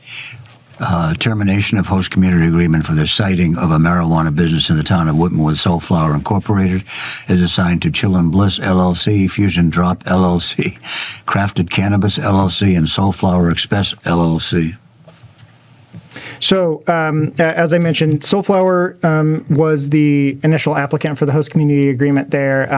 Termination of host community agreement for the siting of a marijuana business in the town of Whitman with Soulflower Incorporated is assigned to Chillin' Bliss LLC, Fusion Drop LLC, Crafted Cannabis LLC, and Soulflower Express LLC. So, as I mentioned, Soulflower was the initial applicant for the host community agreement there.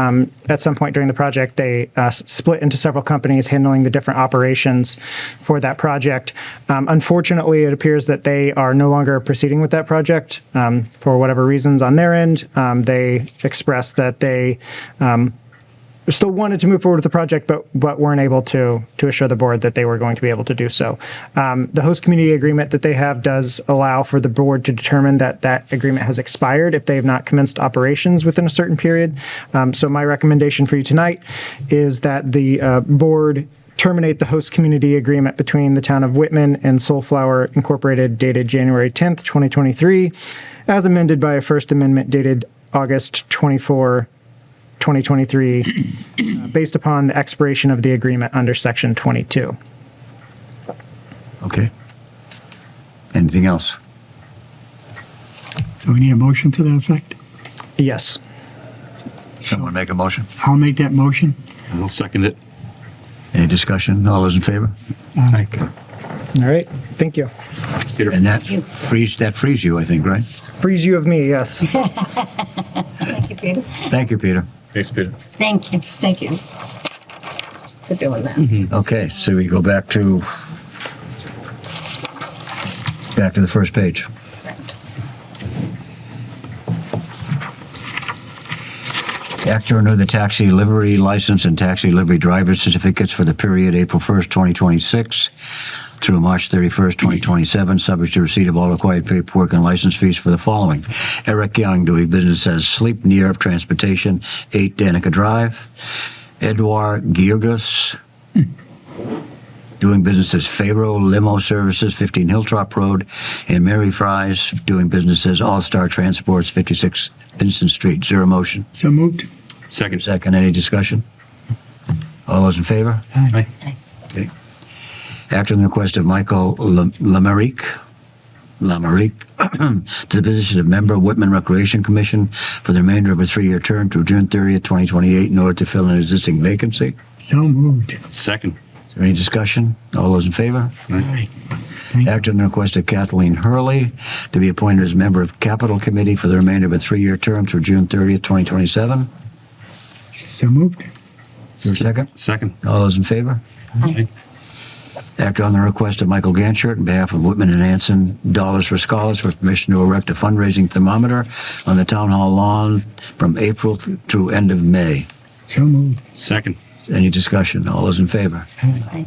At some point during the project, they split into several companies handling the different operations for that project. Unfortunately, it appears that they are no longer proceeding with that project for whatever reasons on their end. They expressed that they still wanted to move forward with the project, but weren't able to assure the board that they were going to be able to do so. The host community agreement that they have does allow for the board to determine that that agreement has expired if they have not commenced operations within a certain period. So my recommendation for you tonight is that the board terminate the host community agreement between the town of Whitman and Soulflower Incorporated dated January 10th, 2023, as amended by a First Amendment dated August 24, 2023, based upon the expiration of the agreement under Section 22. Okay. Anything else? So we need a motion to that effect? Yes. Someone make a motion? I'll make that motion. I'll second it. Any discussion? All those in favor? Okay. All right. Thank you. Peter. And that frees you, I think, right? Frees you of me, yes. Thank you, Peter. Thank you, Peter. Thanks, Peter. Thank you. Thank you for doing that. Okay, so we go back to the first page. Act to renew the taxi livery license and taxi livery driver certificates for the period April 1st, 2026 through March 31st, 2027, subject to receipt of all required paperwork and license fees for the following. Eric Young, doing business as Sleep Near Transportation, 8 Danica Drive. Edouard Georgas, doing business as Pharaoh Limo Services, 15 Hilltop Road. And Mary Fries, doing business as All Star Transports, 56 Vincent Street. Zero motion. So moved. Second. Second, any discussion? All those in favor? Aye. Okay. Act on the request of Michael Lamarique to the position of member of Whitman Recreation Commission for the remainder of a 3-year term through June 30th, 2028, in order to fill an existing vacancy. So moved. Second. Is there any discussion? All those in favor? Aye. Act on the request of Kathleen Hurley to be appointed as member of Capital Committee for the remainder of a 3-year term through June 30th, 2027. So moved. Is there a second? Second. All those in favor? Aye. Act on the request of Michael Ganchert on behalf of Whitman and Hanson Dollars for Scholars for permission to erect a fundraising thermometer on the town hall lawn from April through end of May. So moved. Second. Any discussion? All those in favor? Aye.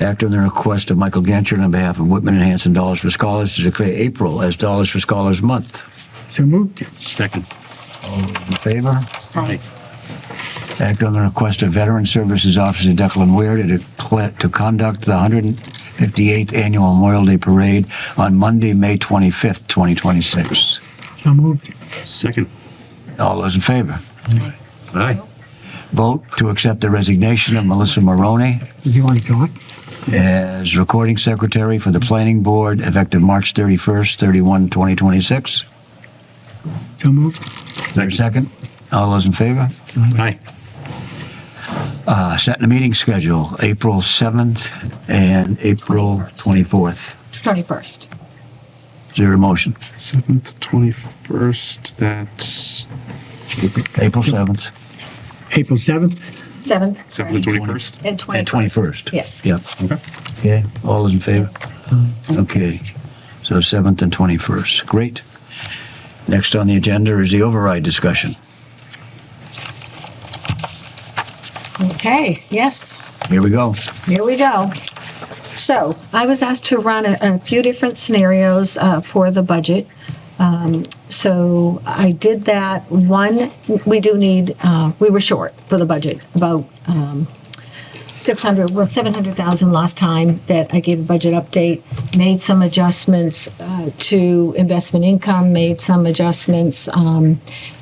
Act on the request of Michael Ganchert on behalf of Whitman and Hanson Dollars for Scholars to declare April as Dollars for Scholars Month. So moved. Second. All those in favor? Aye. Act on the request of Veteran Services Officer Declan Ware to conduct the 158th Annual Memorial Day Parade on Monday, May 25th, 2026. So moved. Second. All those in favor? Aye. Vote to accept the resignation of Melissa Maroney Do you want to talk? as recording secretary for the planning board effective March 31st, 2026. So moved. Is there a second? All those in favor? Aye. Setting the meeting schedule, April 7th and April 24th. 21st. Is there a motion? 7th, 21st, that's April 7th April 7th. 7th 7th and 21st? and 21st. and 21st. Yes. Yep. Okay. Okay, all those in favor? Okay, so 7th and 21st. Great. Next on the agenda is the override discussion. Okay, yes. Here we go. Here we go. So I was asked to run a few different scenarios for the budget. So I did that. One, we do need, we were short for the budget, about 700,000 last time that I gave a budget update, made some adjustments to investment income, made some adjustments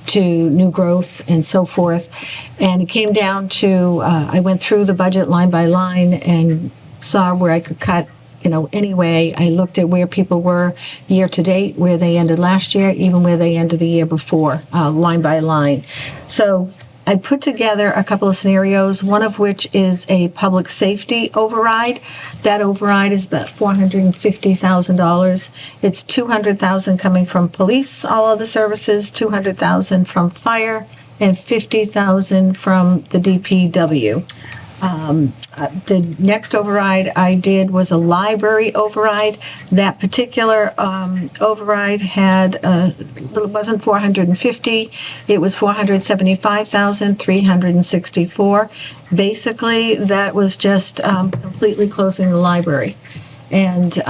to new growth and so forth. And it came down to, I went through the budget line by line and saw where I could cut, anyway. I looked at where people were year to date, where they ended last year, even where they ended the year before, line by line. So I put together a couple of scenarios, one of which is a public safety override. That override is about $450,000. It's $200,000 coming from police, all other services, $200,000 from fire, and $50,000 from the DPW. The next override I did was a library override. That particular override had, it wasn't 450, it was 475,364. Basically, that was just completely closing the library. And,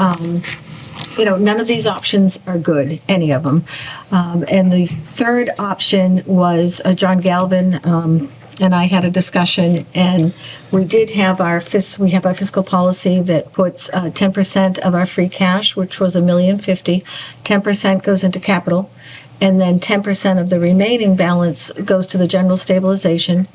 none of these options are good, any of them. And the third option was John Galvin and I had a discussion, and we did have we have our fiscal policy that puts 10% of our free cash, which was $1,050,000, 10% goes into capital, and then 10% of the remaining balance goes to the general stabilization,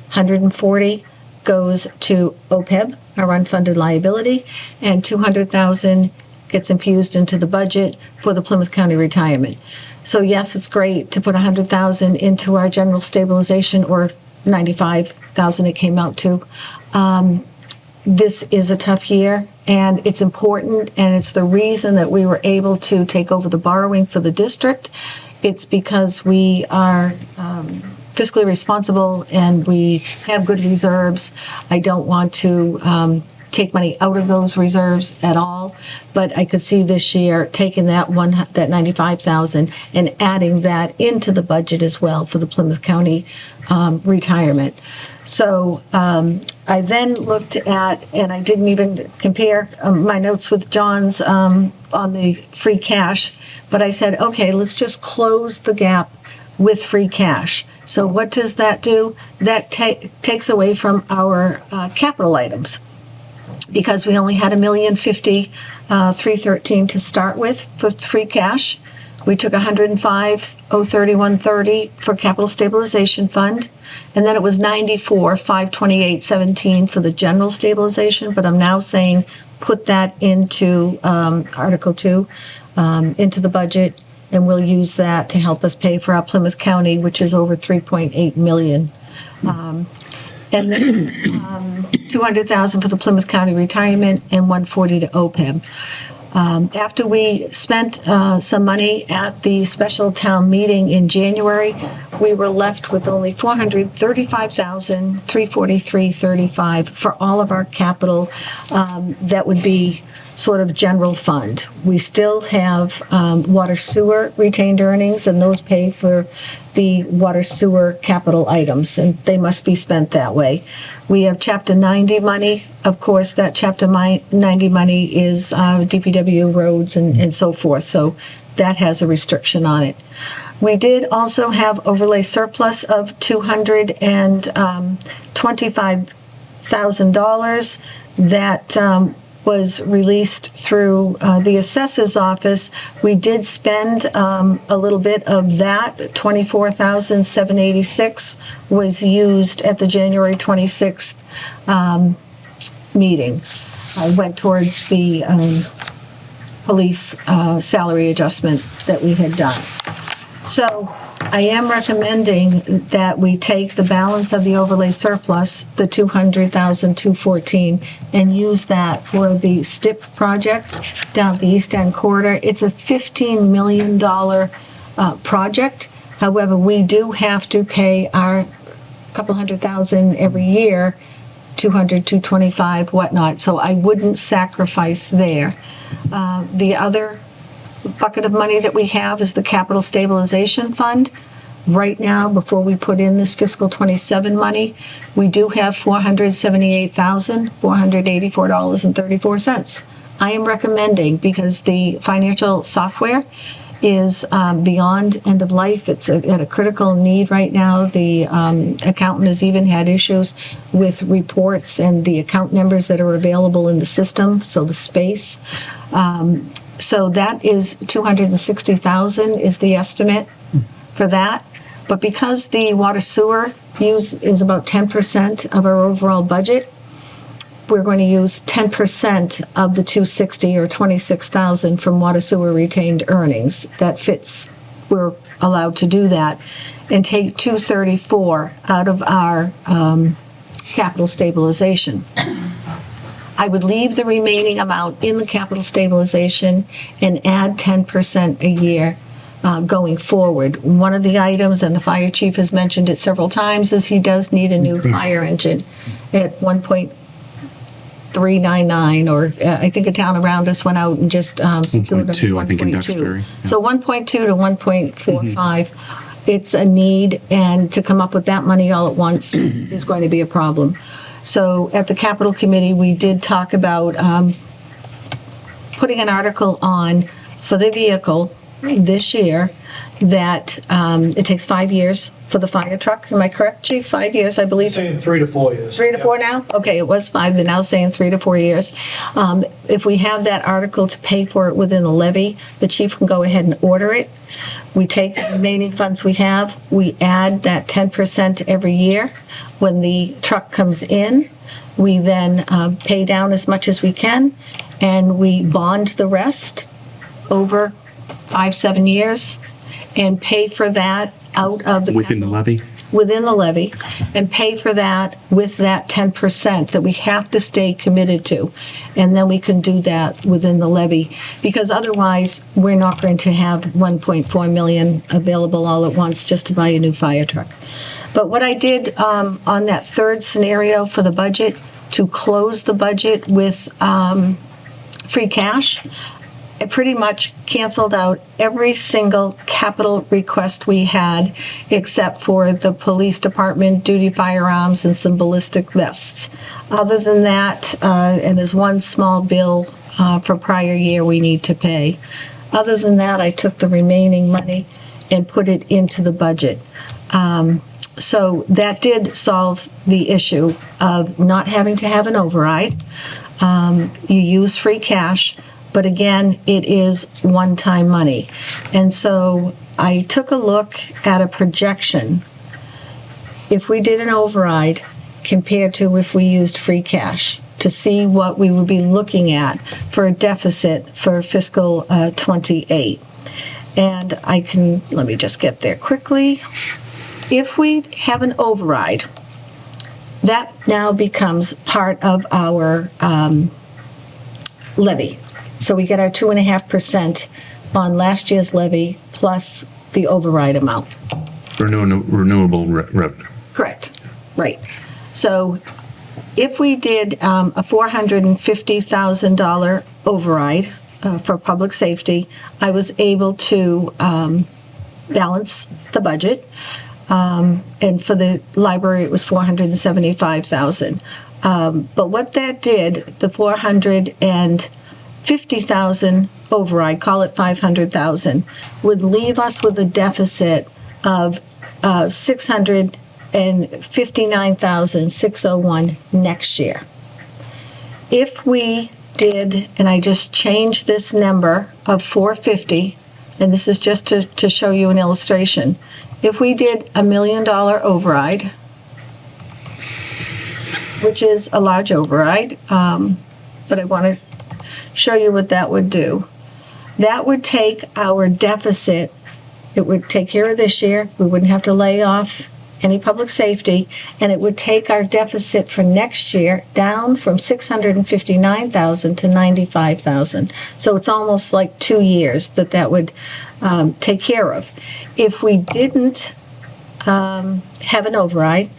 140 goes to OPEB, our unfunded liability, and 200,000 gets infused into the budget for the Plymouth County retirement. So yes, it's great to put 100,000 into our general stabilization, or 95,000 it came out to. This is a tough year, and it's important, and it's the reason that we were able to take over the borrowing for the district. It's because we are fiscally responsible and we have good reserves. I don't want to take money out of those reserves at all, but I could see this year taking that 95,000 and adding that into the budget as well for the Plymouth County retirement. So I then looked at, and I didn't even compare my notes with John's on the free cash, but I said, okay, let's just close the gap with free cash. So what does that do? That takes away from our capital items, because we only had $1,050,313 to start with for free cash. We took $105,031.30 for capital stabilization fund, and then it was $94,528.17 for the general stabilization. But I'm now saying put that into Article 2 into the budget, and we'll use that to help us pay for our Plymouth County, which is over $3.8 million. And then 200,000 for the Plymouth County retirement and 140 to OPEB. After we spent some money at the special town meeting in January, we were left with only $435,343.35 for all of our capital that would be sort of general fund. We still have water sewer retained earnings, and those pay for the water sewer capital items, and they must be spent that way. We have Chapter 90 money. Of course, that Chapter 90 money is DPW roads and so forth, so that has a restriction on it. We did also have overlay surplus of $225,000 that was released through the assessor's office. We did spend a little bit of that. $24,786 was used at the January 26th meeting. I went towards the police salary adjustment that we had done. So I am recommending that we take the balance of the overlay surplus, the $200,214, and use that for the STIP project down the East End corridor. It's a $15 million project. However, we do have to pay our couple $100,000 every year, 200, 225, whatnot. So I wouldn't sacrifice there. The other bucket of money that we have is the capital stabilization fund. Right now, before we put in this fiscal 27 money, we do have $478,484.34. I am recommending, because the financial software is beyond end of life. It's at a critical need right now. The accountant has even had issues with reports and the account numbers that are available in the system, so the space. So that is $260,000 is the estimate for that. But because the water sewer use is about 10% of our overall budget, we're going to use 10% of the 260 or 26,000 from water sewer retained earnings. That fits. We're allowed to do that, and take 234 out of our capital stabilization. I would leave the remaining amount in the capital stabilization and add 10% a year going forward. One of the items, and the fire chief has mentioned it several times, is he does need a new fire engine at 1.399, or I think a town around us went out and just secured a 1.2, I think, in 1.2. Duxbury. So 1.2 to 1.45, it's a need, and to come up with that money all at once is going to be a problem. So at the capital committee, we did talk about putting an article on for the vehicle this year that it takes 5 years for the fire truck. Am I correct, Chief? 5 years, I believe. Saying 3 to 4 years. 3 to 4 now? Okay, it was 5, they're now saying 3 to 4 years. If we have that article to pay for it within the levy, the chief can go ahead and order it. We take the remaining funds we have, we add that 10% every year. When the truck comes in, we then pay down as much as we can, and we bond the rest over 5-7 years and pay for that out of the Within the levy? within the levy, and pay for that with that 10% that we have to stay committed to. And then we can do that within the levy, because otherwise we're not going to have 1.4 million available all at once just to buy a new fire truck. But what I did on that third scenario for the budget, to close the budget with free cash, I pretty much canceled out every single capital request we had, except for the police department, duty firearms, and some ballistic vests. Other than that, and there's one small bill for prior year we need to pay. Other than that, I took the remaining money and put it into the budget. So that did solve the issue of not having to have an override. You use free cash, but again, it is one-time money. And so I took a look at a projection. If we did an override compared to if we used free cash, to see what we would be looking at for a deficit for fiscal '28. And I can, let me just get there quickly. If we have an override, that now becomes part of our levy. So we get our 2.5% on last year's levy plus the override amount. Renewable revenue. Correct, right. So if we did a $450,000 override for public safety, I was able to balance the budget. And for the library, it was $475,000. But what that did, the $450,000 override, call it $500,000, would leave us with a deficit of $659,601 next year. If we did, and I just changed this number of 450, and this is just to show you an illustration. If we did $1 million override, which is a large override, but I want to show you what that would do. That would take our deficit, it would take care of this year, we wouldn't have to lay off any public safety, and it would take our deficit for next year down from $659,000 to $95,000. So it's almost like 2 years that would take care of. If we didn't have an override,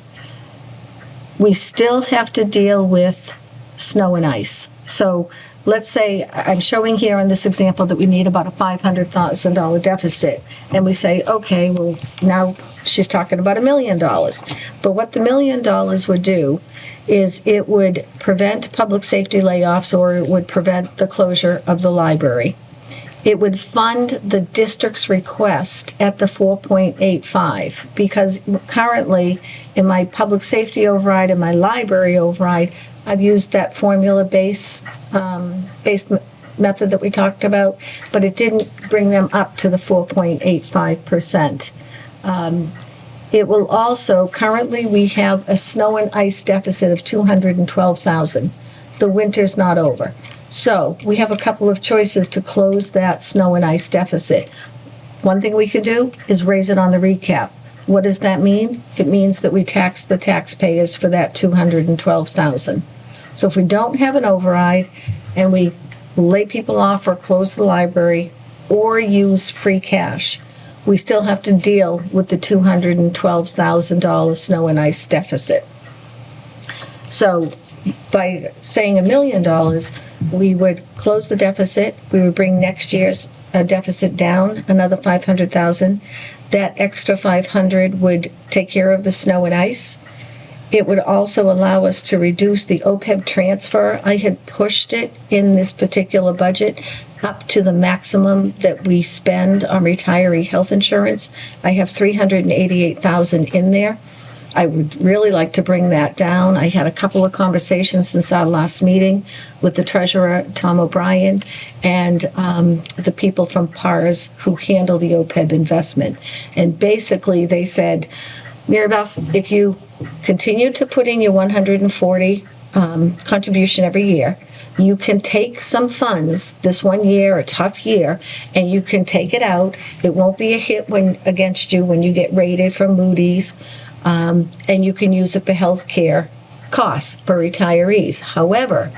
we still have to deal with snow and ice. So let's say, I'm showing here in this example that we need about a $500,000 deficit. And we say, okay, well, now she's talking about $1 million. But what the $1 million would do is it would prevent public safety layoffs, or it would prevent the closure of the library. It would fund the district's request at the 4.85, because currently in my public safety override and my library override, I've used that formula-based method that we talked about, but it didn't bring them up to the 4.85%. It will also, currently we have a snow and ice deficit of $212,000. The winter's not over. So we have a couple of choices to close that snow and ice deficit. One thing we could do is raise it on the recap. What does that mean? It means that we tax the taxpayers for that $212,000. So if we don't have an override and we lay people off or close the library or use free cash, we still have to deal with the $212,000 snow and ice deficit. So by saying $1 million, we would close the deficit, we would bring next year's deficit down another 500,000. That extra 500 would take care of the snow and ice. It would also allow us to reduce the OPEB transfer. I had pushed it in this particular budget up to the maximum that we spend on retiree health insurance. I have 388,000 in there. I would really like to bring that down. I had a couple of conversations since our last meeting with the treasurer, Tom O'Brien, and the people from PARS who handle the OPEB investment. And basically they said, Maribeth, if you continue to put in your 140 contribution every year, you can take some funds this 1 year, a tough year, and you can take it out. It won't be a hit against you when you get rated from Moody's. And you can use it for health care costs for retirees. However,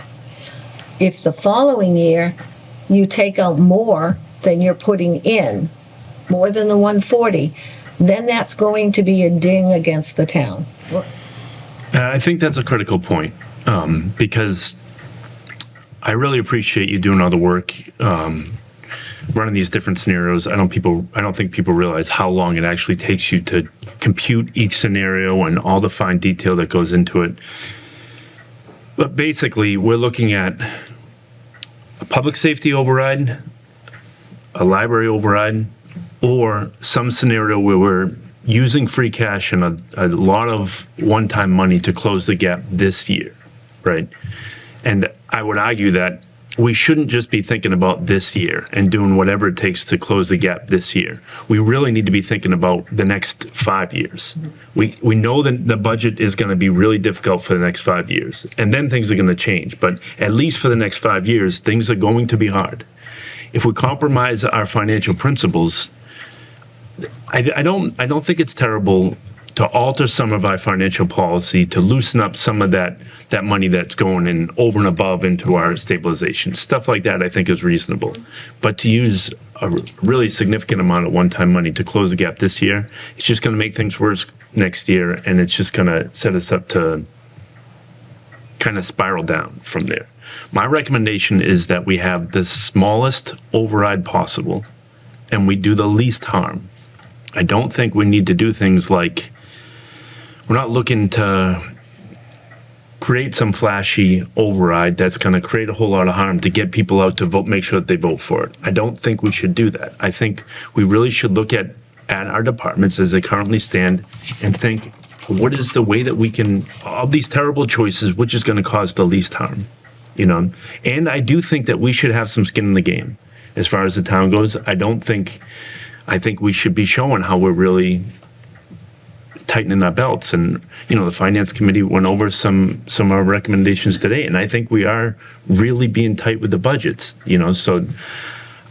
if the following year you take out more than you're putting in, more than the 140, then that's going to be a ding against the town. I think that's a critical point, because I really appreciate you doing all the work, running these different scenarios. I don't think people realize how long it actually takes you to compute each scenario and all the fine detail that goes into it. But basically, we're looking at a public safety override, a library override, or some scenario where we're using free cash and a lot of one-time money to close the gap this year, right? And I would argue that we shouldn't just be thinking about this year and doing whatever it takes to close the gap this year. We really need to be thinking about the next 5 years. We know that the budget is going to be really difficult for the next 5 years, and then things are going to change. But at least for the next 5 years, things are going to be hard. If we compromise our financial principles, I don't think it's terrible to alter some of our financial policy, to loosen up some of that money that's going in over and above into our stabilization. Stuff like that I think is reasonable. But to use a really significant amount of one-time money to close the gap this year, it's just going to make things worse next year, and it's just going to set us up to kind of spiral down from there. My recommendation is that we have the smallest override possible, and we do the least harm. I don't think we need to do things like, we're not looking to create some flashy override that's going to create a whole lot of harm to get people out to vote, make sure that they vote for it. I don't think we should do that. I think we really should look at our departments as they currently stand and think, what is the way that we can, all these terrible choices, which is going to cause the least harm, you know? And I do think that we should have some skin in the game as far as the town goes. I think we should be showing how we're really tightening our belts. And, you know, the finance committee went over some of our recommendations today, and I think we are really being tight with the budgets, you know. So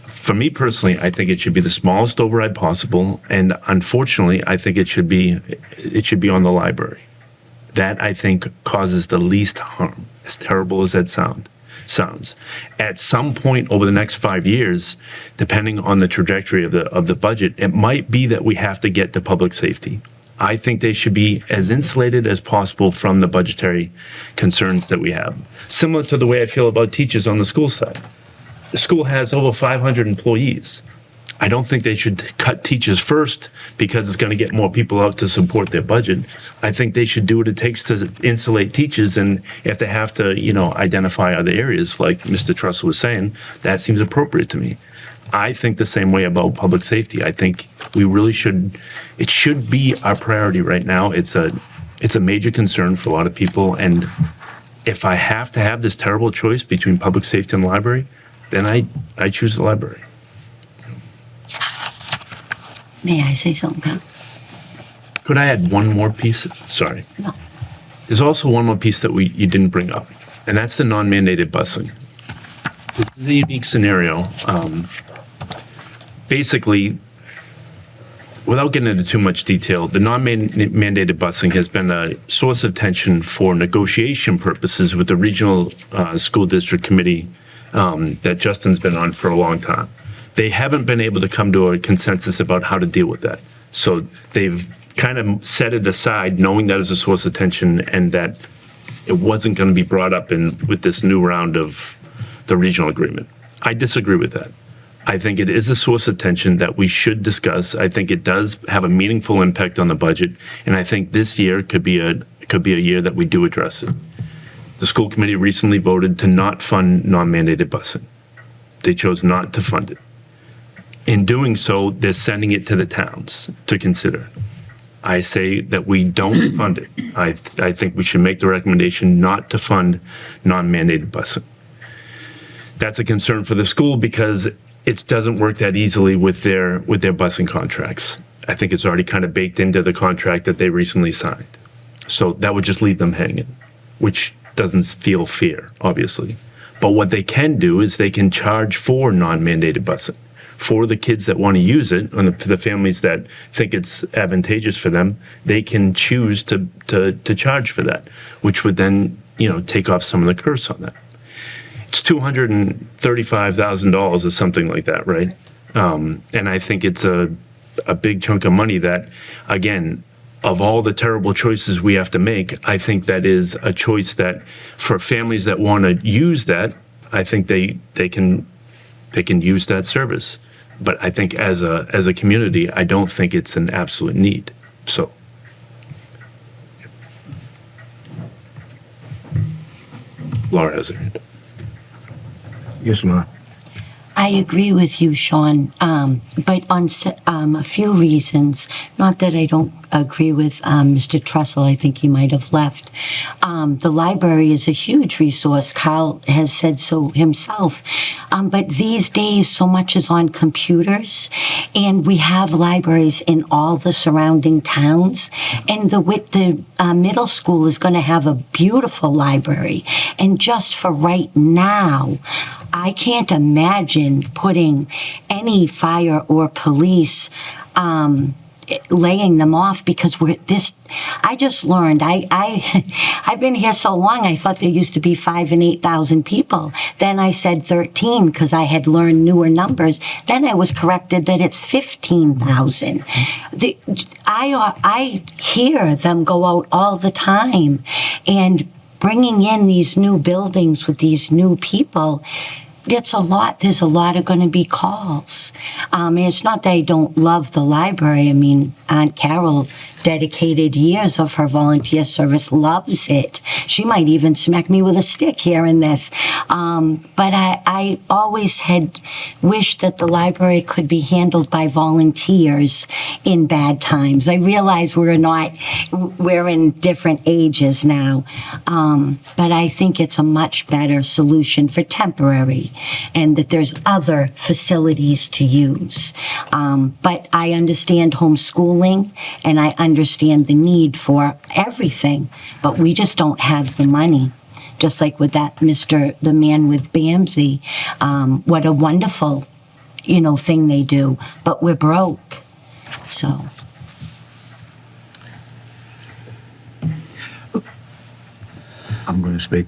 for me personally, I think it should be the smallest override possible, and unfortunately, I think it should be on the library. That, I think, causes the least harm, as terrible as that sounds. At some point over the next 5 years, depending on the trajectory of the budget, it might be that we have to get to public safety. I think they should be as insulated as possible from the budgetary concerns that we have. Similar to the way I feel about teachers on the school side. The school has over 500 employees. I don't think they should cut teachers first because it's going to get more people out to support their budget. I think they should do what it takes to insulate teachers, and if they have to, you know, identify other areas, like Mr. Trussell was saying, that seems appropriate to me. I think the same way about public safety. I think we really should, it should be our priority right now. It's a major concern for a lot of people, and if I have to have this terrible choice between public safety and the library, then I choose the library. May I say something, Tom? Could I add one more piece? Sorry. No. There's also one more piece that you didn't bring up, and that's the non-mandated busing. This is a unique scenario. Basically, without getting into too much detail, the non-mandated busing has been a source of tension for negotiation purposes with the regional school district committee that Justin's been on for a long time. They haven't been able to come to a consensus about how to deal with that. So they've kind of set it aside, knowing that is a source of tension and that it wasn't going to be brought up with this new round of the regional agreement. I disagree with that. I think it is a source of tension that we should discuss. I think it does have a meaningful impact on the budget, and I think this year could be a year that we do address it. The school committee recently voted to not fund non-mandated busing. They chose not to fund it. In doing so, they're sending it to the towns to consider. I say that we don't fund it. I think we should make the recommendation not to fund non-mandated busing. That's a concern for the school because it doesn't work that easily with their busing contracts. I think it's already kind of baked into the contract that they recently signed. So that would just leave them hanging, which doesn't feel fair, obviously. But what they can do is they can charge for non-mandated busing. For the kids that want to use it, and the families that think it's advantageous for them, they can choose to charge for that, which would then, take off some of the curse on that. It's $235,000 or something like that, right? And I think it's a big chunk of money that, again, of all the terrible choices we have to make, I think that is a choice that for families that want to use that, I think they can use that service. But I think as a community, I don't think it's an absolute need. So. Laura has her hand. Yes, Laura. I agree with you, Sean, but on a few reasons. Not that I don't agree with Mr. Trussell. I think he might have left. The library is a huge resource. Carl has said so himself. But these days, so much is on computers, and we have libraries in all the surrounding towns. And the middle school is going to have a beautiful library. And just for right now, I can't imagine putting any fire or police laying them off because I just learned, I've been here so long, I thought there used to be 5,000 and 8,000 people. Then I said 13 because I had learned newer numbers. Then I was corrected that it's 15,000. I hear them go out all the time, and bringing in these new buildings with these new people, it's a lot. There's a lot of going to be calls. It's not that I don't love the library. I mean, Aunt Carol dedicated years of her volunteer service, loves it. She might even smack me with a stick here in this. But I always had wished that the library could be handled by volunteers in bad times. I realize we're in different ages now. But I think it's a much better solution for temporary, and that there's other facilities to use. But I understand homeschooling, and I understand the need for everything, but we just don't have the money. Just like with that the man with Bamsey, what a wonderful, thing they do, but we're broke, so. I'm going to speak.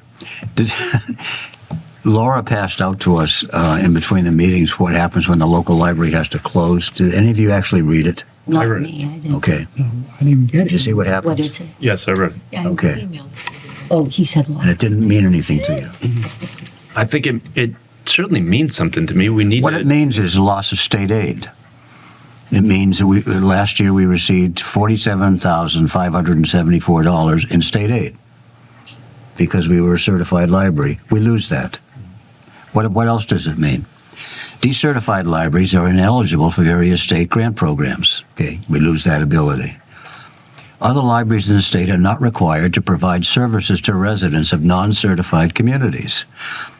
Laura passed out to us in between the meetings what happens when the local library has to close. Did any of you actually read it? Not read me, I didn't. Okay. I didn't even get Did you it. see what happens? What is it? Yes, I read. Yeah, I Okay. emailed it. Oh, he said And law. it didn't mean anything to you. I think it certainly means something to me. We need What it means is loss of state aid. It means that last year we received $47,574 in state aid because we were a certified library. We lose that. What else does it mean? Decertified libraries are ineligible for various state grant programs. Okay, we lose that ability. Other libraries in the state are not required to provide services to residents of non-certified communities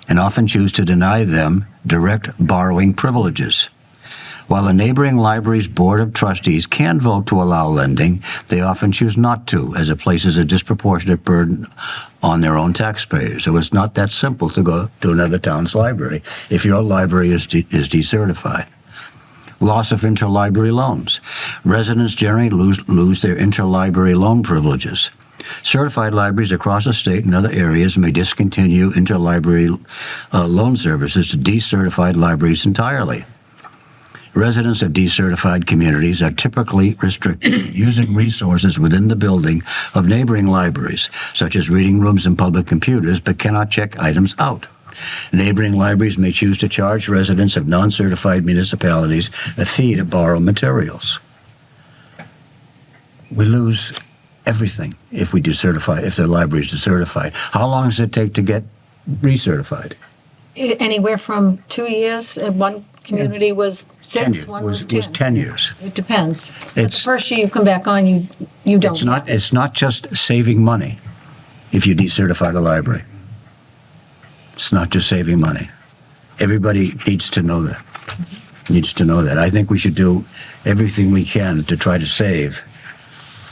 and often choose to deny them direct borrowing privileges. While a neighboring library's board of trustees can vote to allow lending, they often choose not to, as it places a disproportionate burden on their own taxpayers. So it's not that simple to go to another town's library if your library is decertified. Loss of interlibrary loans. Residents generally lose their interlibrary loan privileges. Certified libraries across the state and other areas may discontinue interlibrary loan services to decertified libraries entirely. Residents of decertified communities are typically restricted to using resources within the building of neighboring libraries, such as reading rooms and public computers, but cannot check items out. Neighboring libraries may choose to charge residents of non-certified municipalities a fee to borrow materials. We lose everything if we decertify, if the library is decertified. How long does it take to get recertified? Anywhere from 2 years, one community was 6, Tenure one was 10. was 10 years. It depends. But the It's- first year you come back on, you don't. It's not just saving money if you decertify the library. It's not just saving money. Everybody needs to know that. I think we should do everything we can to try to save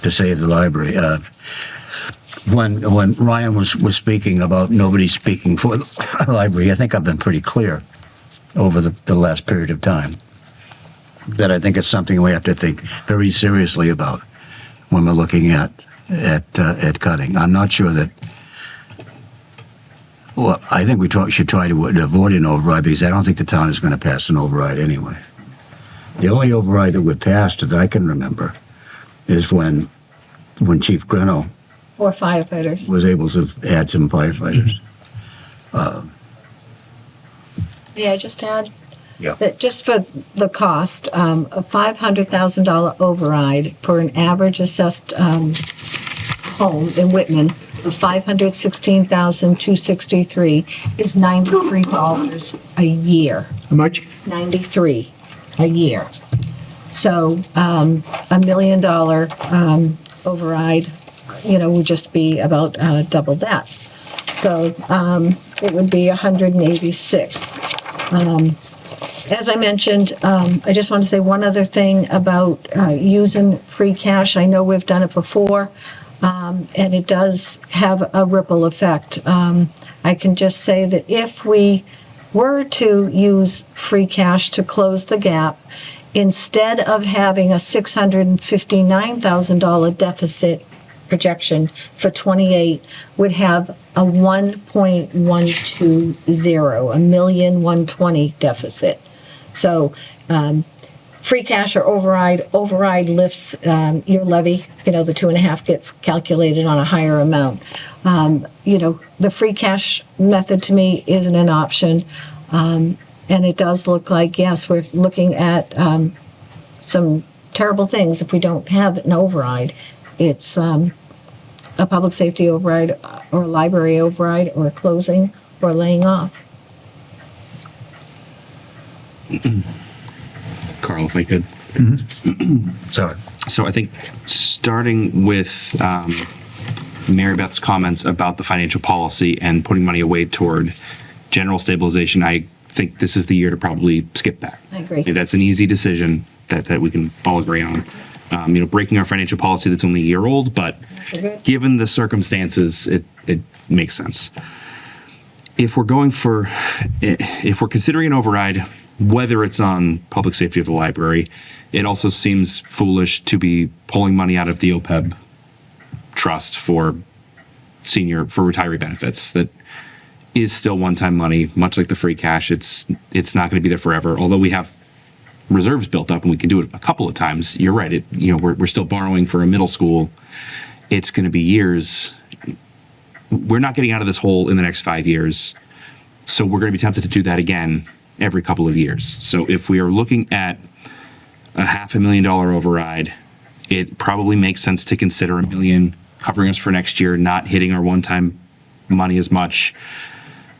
the library. When Ryan was speaking about nobody speaking for the library, I think I've been pretty clear over the last period of time that I think it's something we have to think very seriously about when we're looking at cutting. I'm not sure that. Well, I think we should try to avoid an override because I don't think the town is going to pass an override anyway. The only override that would pass that I can remember is when Chief Greno 4 firefighters. was able to add some firefighters. May I just add? Yeah. That just for the cost, a $500,000 override for an average assessed home in Whitman of $516,263 is $93 a year. How much? 93 a year. So $1 million override, would just be about double that. So it would be 186. As I mentioned, I just want to say one other thing about using free cash. I know we've done it before, and it does have a ripple effect. I can just say that if we were to use free cash to close the gap, instead of having a $659,000 deficit projection for 28, would have a 1.120, $1,120,000 deficit. So free cash or override lifts your levy. The 2.5 gets calculated on a higher amount. The free cash method to me isn't an option. And it does look like, yes, we're looking at some terrible things if we don't have an override. It's a public safety override or a library override or a closing or laying off. Carl, if I could. Sorry. So I think starting with Mary Beth's comments about the financial policy and putting money away toward general stabilization, I think this is the year to probably skip that. I agree. That's an easy decision that we can all agree on. Breaking our financial policy that's only a year old, but given the circumstances, it makes sense. If we're considering an override, whether it's on public safety or the library, it also seems foolish to be pulling money out of the OPEB trust for retiree benefits. That is still one-time money, much like the free cash. It's not going to be there forever. Although we have reserves built up and we can do it a couple of times. You're right. We're still borrowing for a middle school. It's going to be years. We're not getting out of this hole in the next 5 years. So we're going to be tempted to do that again every couple of years. So if we are looking at a $500,000 override, it probably makes sense to consider $1 million covering us for next year, not hitting our one-time money as much.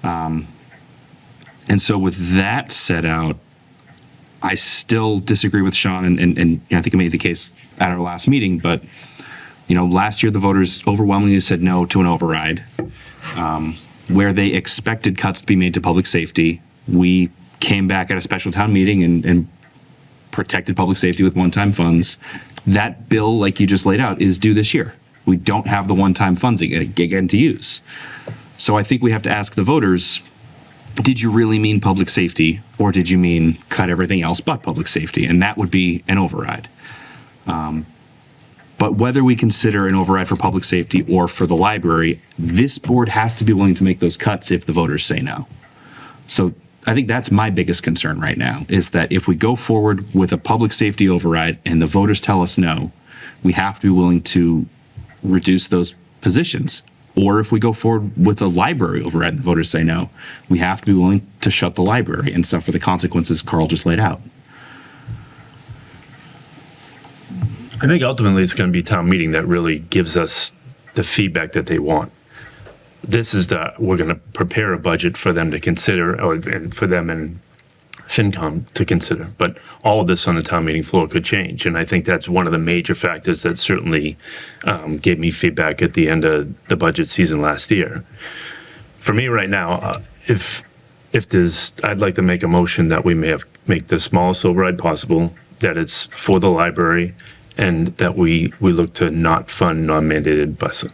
And so with that set out, I still disagree with Sean, and I think I made the case at our last meeting, but last year the voters overwhelmingly said no to an override. Where they expected cuts to be made to public safety, we came back at a special town meeting and protected public safety with one-time funds. That bill, like you just laid out, is due this year. We don't have the one-time funds again to use. So I think we have to ask the voters, did you really mean public safety, or did you mean cut everything else but public safety? And that would be an override. But whether we consider an override for public safety or for the library, this board has to be willing to make those cuts if the voters say no. So I think that's my biggest concern right now, is that if we go forward with a public safety override and the voters tell us no, we have to be willing to reduce those positions. Or if we go forward with a library override and the voters say no, we have to be willing to shut the library and suffer the consequences Carl just laid out. I think ultimately it's going to be town meeting that really gives us the feedback that they want. This is we're going to prepare a budget for them to consider, and for them and FinCom to consider. But all of this on the town meeting floor could change. And I think that's one of the major factors that certainly gave me feedback at the end of the budget season last year. For me right now, if there's, I'd like to make a motion that we make the smallest override possible, that it's for the library, and that we look to not fund non-mandated busing.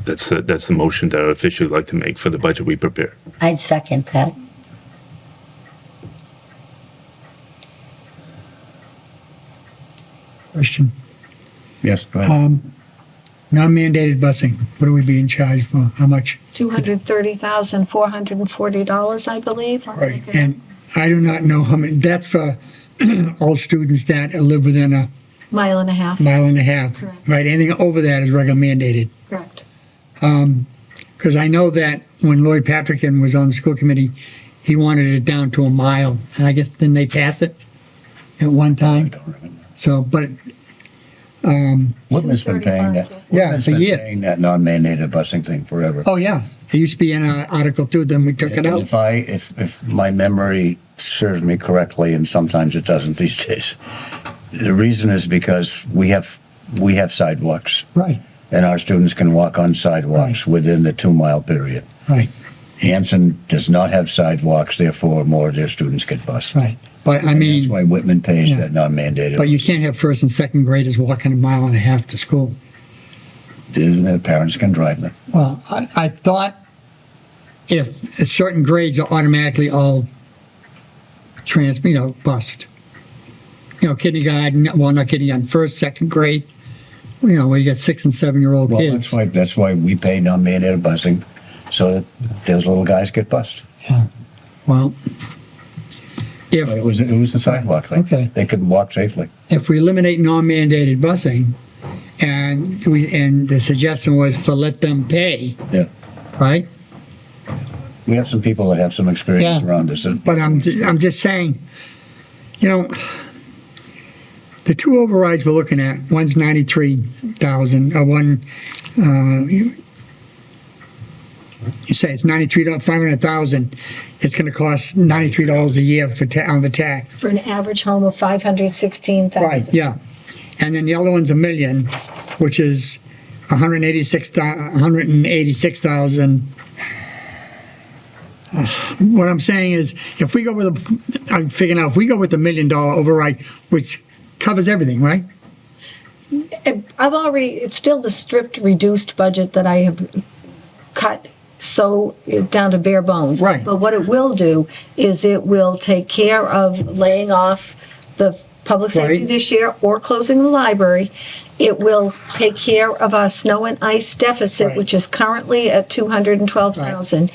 That's the motion that I would officially like to make for the budget we prepare. I'd second that. Question. Yes, go ahead. Non-mandated busing, what are we being charged for? How much? $230,440, I believe. Right, and I do not know how many, that's for all students that live within a Mile and a half. mile and a half. Correct. Right, anything over that is regular mandated. Correct. Because I know that when Lloyd Patrickin was on the school committee, he wanted it down to a mile, and I guess didn't they pass it at one time? I don't remember. So, but Whitman's been paying that. Yeah, Whitman's for been years. paying that non-mandated busing thing forever. oh yeah, it used to be in Article 2, then we took it And out. if my memory serves me correctly, and sometimes it doesn't these days, the reason is because we have sidewalks, Right, and our students can walk on sidewalks Right. within the 2-mile period. right, Hanson does not have sidewalks, therefore more of their students get bused. right. But I That's mean, why Whitman pays Yeah. that non-mandated. but you can't have first and second graders walking a mile and a half to school. Their parents can drive them. Well, I thought if certain grades are automatically all bused. Kindergarten, well, not kindergarten, first, second grade, where you got 6 and 7-year-old Well, kids. that's why we pay non-mandated busing, so that those little guys get bused. Well, But it was the sidewalk thing. Okay. They could walk safely. if we eliminate non-mandated busing, and the suggestion was for let them pay, Yeah. right? We have some people that have some experience Yeah. around this. But I'm just saying, the two overrides we're looking at, one's 93,000, you say it's 500,000. It's going to cost $93 a year on the tax. For an average home of 516,000. Right, yeah. And then the other one's $1 million, which is 186,000. What I'm saying is, if we go with I'm figuring out, if we go with the $1 million override, which covers everything, right? It's still the stripped, reduced budget that I have cut so down to bare bones. Right. But what it will do is it will take care of laying off the public safety Right. this year or closing the library. It will take care of our snow and ice deficit, Right. which is currently at 212,000.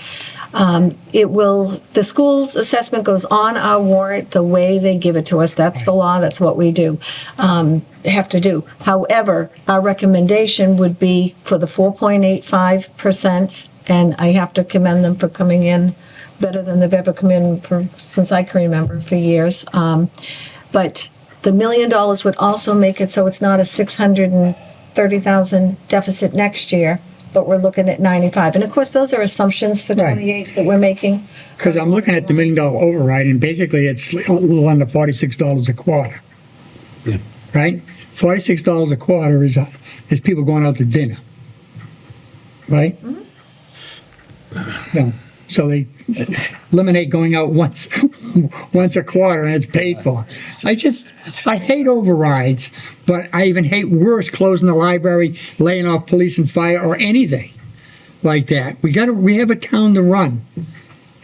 The school's assessment goes on our warrant the way they give it to us. That's the law, that's what we do, have to do. However, our recommendation would be for the 4.85%, and I have to commend them for coming in better than they've ever come in since I can remember, for years. But the $1 million would also make it so it's not a 630,000 deficit next year, but we're looking at 95. And of course, those are assumptions for Right. 28 that we're making. Because I'm looking at the $1 million override, and basically it's a little under $46 a quarter. Yeah. Right? $46 a quarter is people going out to dinner. Right? Yeah. So they eliminate going out once a quarter, and it's paid for. I hate overrides, but I even hate worse closing the library, laying off police and fire, or anything like that. We have a town to run,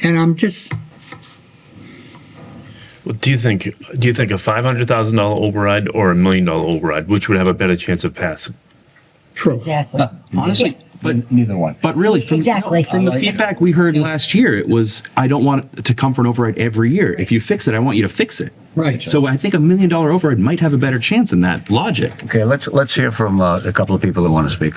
and I'm just. Well, do you think a $500,000 override or $1 million override, which would have a better chance of passing? True. Exactly. Honestly, neither one. But really, from, Exactly. from the feedback we heard last year, it was, I don't want it to come for an override every year. If you fix it, I want you to fix it. Right. So I think $1 million override might have a better chance in that logic. Okay, let's hear from a couple of people who want to speak.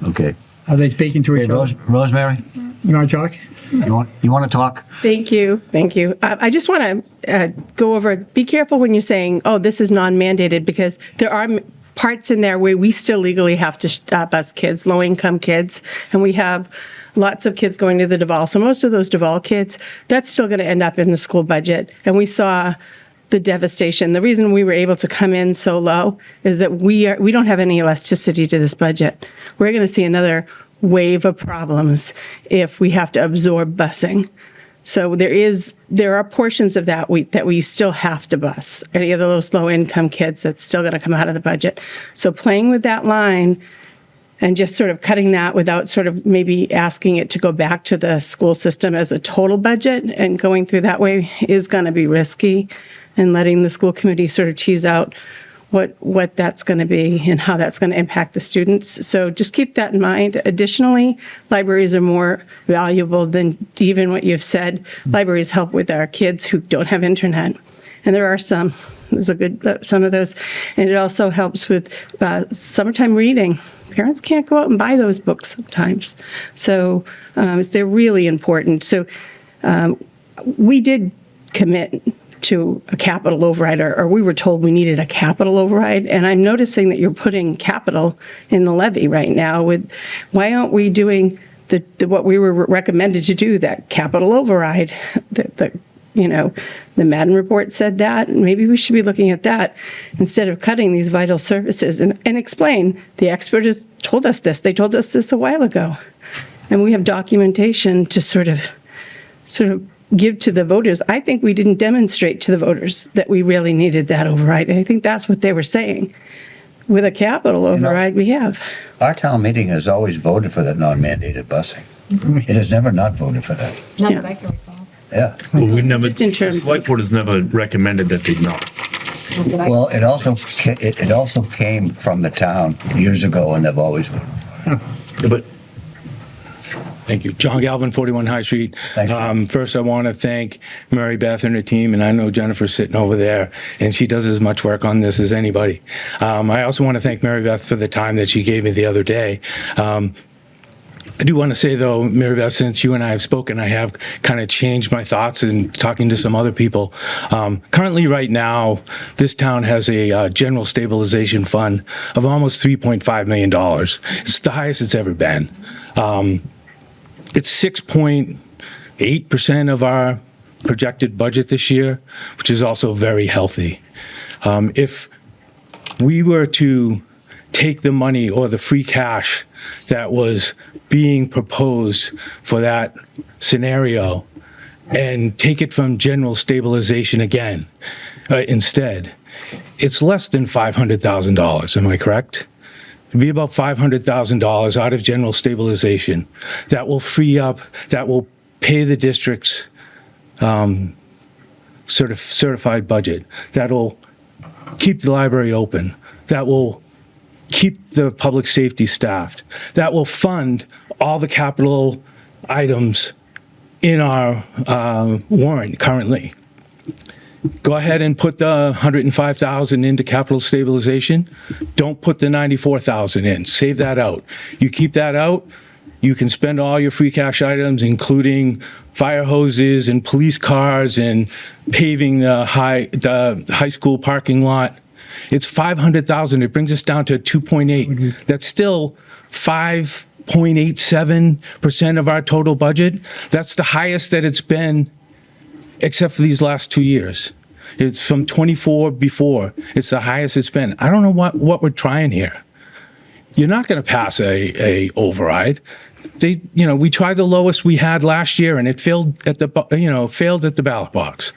Okay. Are they speaking to Hey, each other? Rosemary, You want to talk? you want to talk? Thank you. Thank you. I just want to go over, be careful when you're saying, oh, this is non-mandated, because there are parts in there where we still legally have to bus kids, low-income kids, and we have lots of kids going to the Duval. So most of those Duval kids, that's still going to end up in the school budget. And we saw the devastation. The reason we were able to come in so low is that we don't have any elasticity to this budget. We're going to see another wave of problems if we have to absorb busing. So there are portions of that we still have to bus. Any of those low income kids, that's still going to come out of the budget. So playing with that line and just sort of cutting that without sort of maybe asking it to go back to the school system as a total budget and going through that way is going to be risky, and letting the school committee sort of tease out what that's going to be and how that's going to impact the students. So just keep that in mind. Additionally, libraries are more valuable than even what you've said. Libraries help with our kids who don't have internet. And there are some. There's a good, some of those. And it also helps with summertime reading. Parents can't go out and buy those books sometimes. So they're really important. So we did commit to a capital override, or we were told we needed a capital override. And I'm noticing that you're putting capital in the levy right now. Why aren't we doing what we were recommended to do, that capital override? The Madden report said that. Maybe we should be looking at that instead of cutting these vital services, and explain. The expert has told us this. They told us this a while ago. And we have documentation to sort of give to the voters. I think we didn't demonstrate to the voters that we really needed that override. And I think that's what they were saying. With a capital override, we have. Our town meeting has always voted for that non-mandated busing. It has never not voted for that. Not that I can recall. Yeah. Well, we never, Just in terms the select board has never recommended that they not. Well, it also came from the town years ago, and they've always voted for it. But Thank you. John Galvin, 41 High Street. Thank you. First, I want to thank Mary Beth and her team, and I know Jennifer's sitting over there, and she does as much work on this as anybody. I also want to thank Mary Beth for the time that she gave me the other day. I do want to say, though, Mary Beth, since you and I have spoken, I have kind of changed my thoughts in talking to some other people. Currently, right now, this town has a general stabilization fund of almost $3.5 million. It's the highest it's ever been. It's 6.8% of our projected budget this year, which is also very healthy. If we were to take the money or the free cash that was being proposed for that scenario and take it from general stabilization again, instead, it's less than $500,000. Am I correct? It'd be about $500,000 out of general stabilization. That will free up, that will pay the district's certified budget. That'll keep the library open. That will keep the public safety staffed. That will fund all the capital items in our warrant currently. Go ahead and put the $105,000 into capital stabilization. Don't put the $94,000 in. Save that out. You keep that out, you can spend all your free cash items, including fire hoses and police cars and paving the high school parking lot. It's $500,000. It brings us down to 2.8. That's still 5.87% of our total budget. That's the highest that it's been, except for these last 2 years. It's from 24 before. It's the highest it's been. I don't know what we're trying here. You're not going to pass a override. We tried the lowest we had last year, and it failed at the ballot box.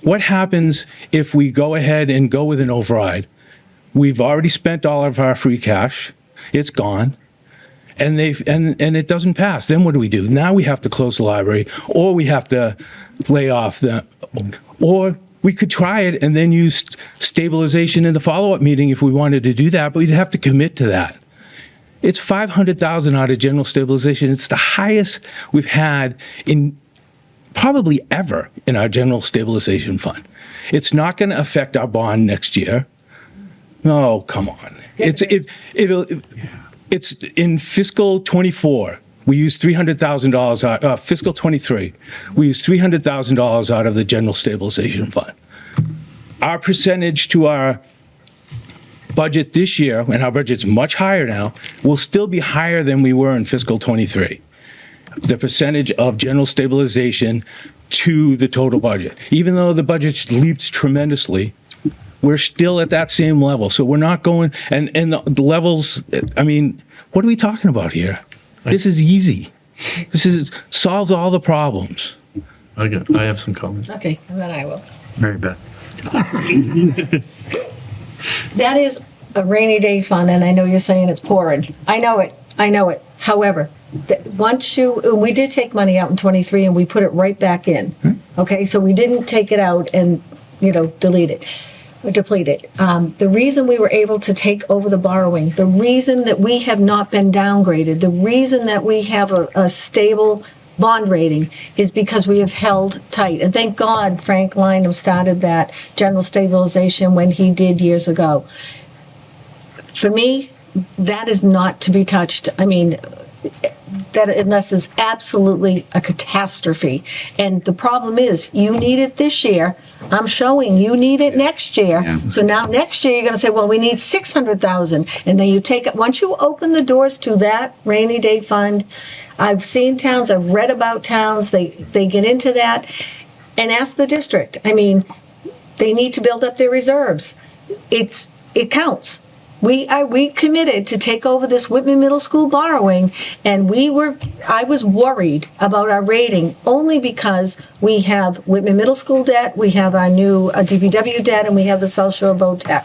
What happens if we go ahead and go with an override? We've already spent all of our free cash. It's gone. And it doesn't pass. Then what do we do? Now we have to close the library, or we have to lay off or we could try it and then use stabilization in the follow-up meeting if we wanted to do that, but we'd have to commit to that. It's 500,000 out of general stabilization. It's the highest we've had in probably ever in our general stabilization fund. It's not going to affect our bond next year. No, come on. It's in fiscal 24. We used $300,000 out. Fiscal 23, we used $300,000 out of the general stabilization fund. Our percentage to our budget this year, and our budget's much higher now, will still be higher than we were in fiscal 23. The percentage of general stabilization to the total budget. Even though the budget leaps tremendously, we're still at that same level. So we're not going, and the levels, I mean, what are we talking about here? This is easy. Solves all the problems. I have some comments. Okay, and then I will. Mary Beth. That is a rainy day fund, and I know you're saying it's pouring. I know it. However, we did take money out in 23 and we put it right back in. Okay, so we didn't take it out and, delete it. Deplete it. The reason we were able to take over the borrowing, the reason that we have not been downgraded, the reason that we have a stable bond rating is because we have held tight. And thank God Frank Lynham started that general stabilization when he did years ago. For me, that is not to be touched. I mean, that unless is absolutely a catastrophe. And the problem is, you need it this year. I'm showing you need it next year. Yeah. So now next year you're going to say, well, we need 600,000, and then you take it. Once you open the doors to that rainy day fund, I've seen towns, I've read about towns, they get into that, and ask the district. I mean, they need to build up their reserves. It counts. We committed to take over this Whitman Middle School borrowing, and I was worried about our rating only because we have Whitman Middle School debt, we have our new DPW debt, and we have the South Shore VOTEC.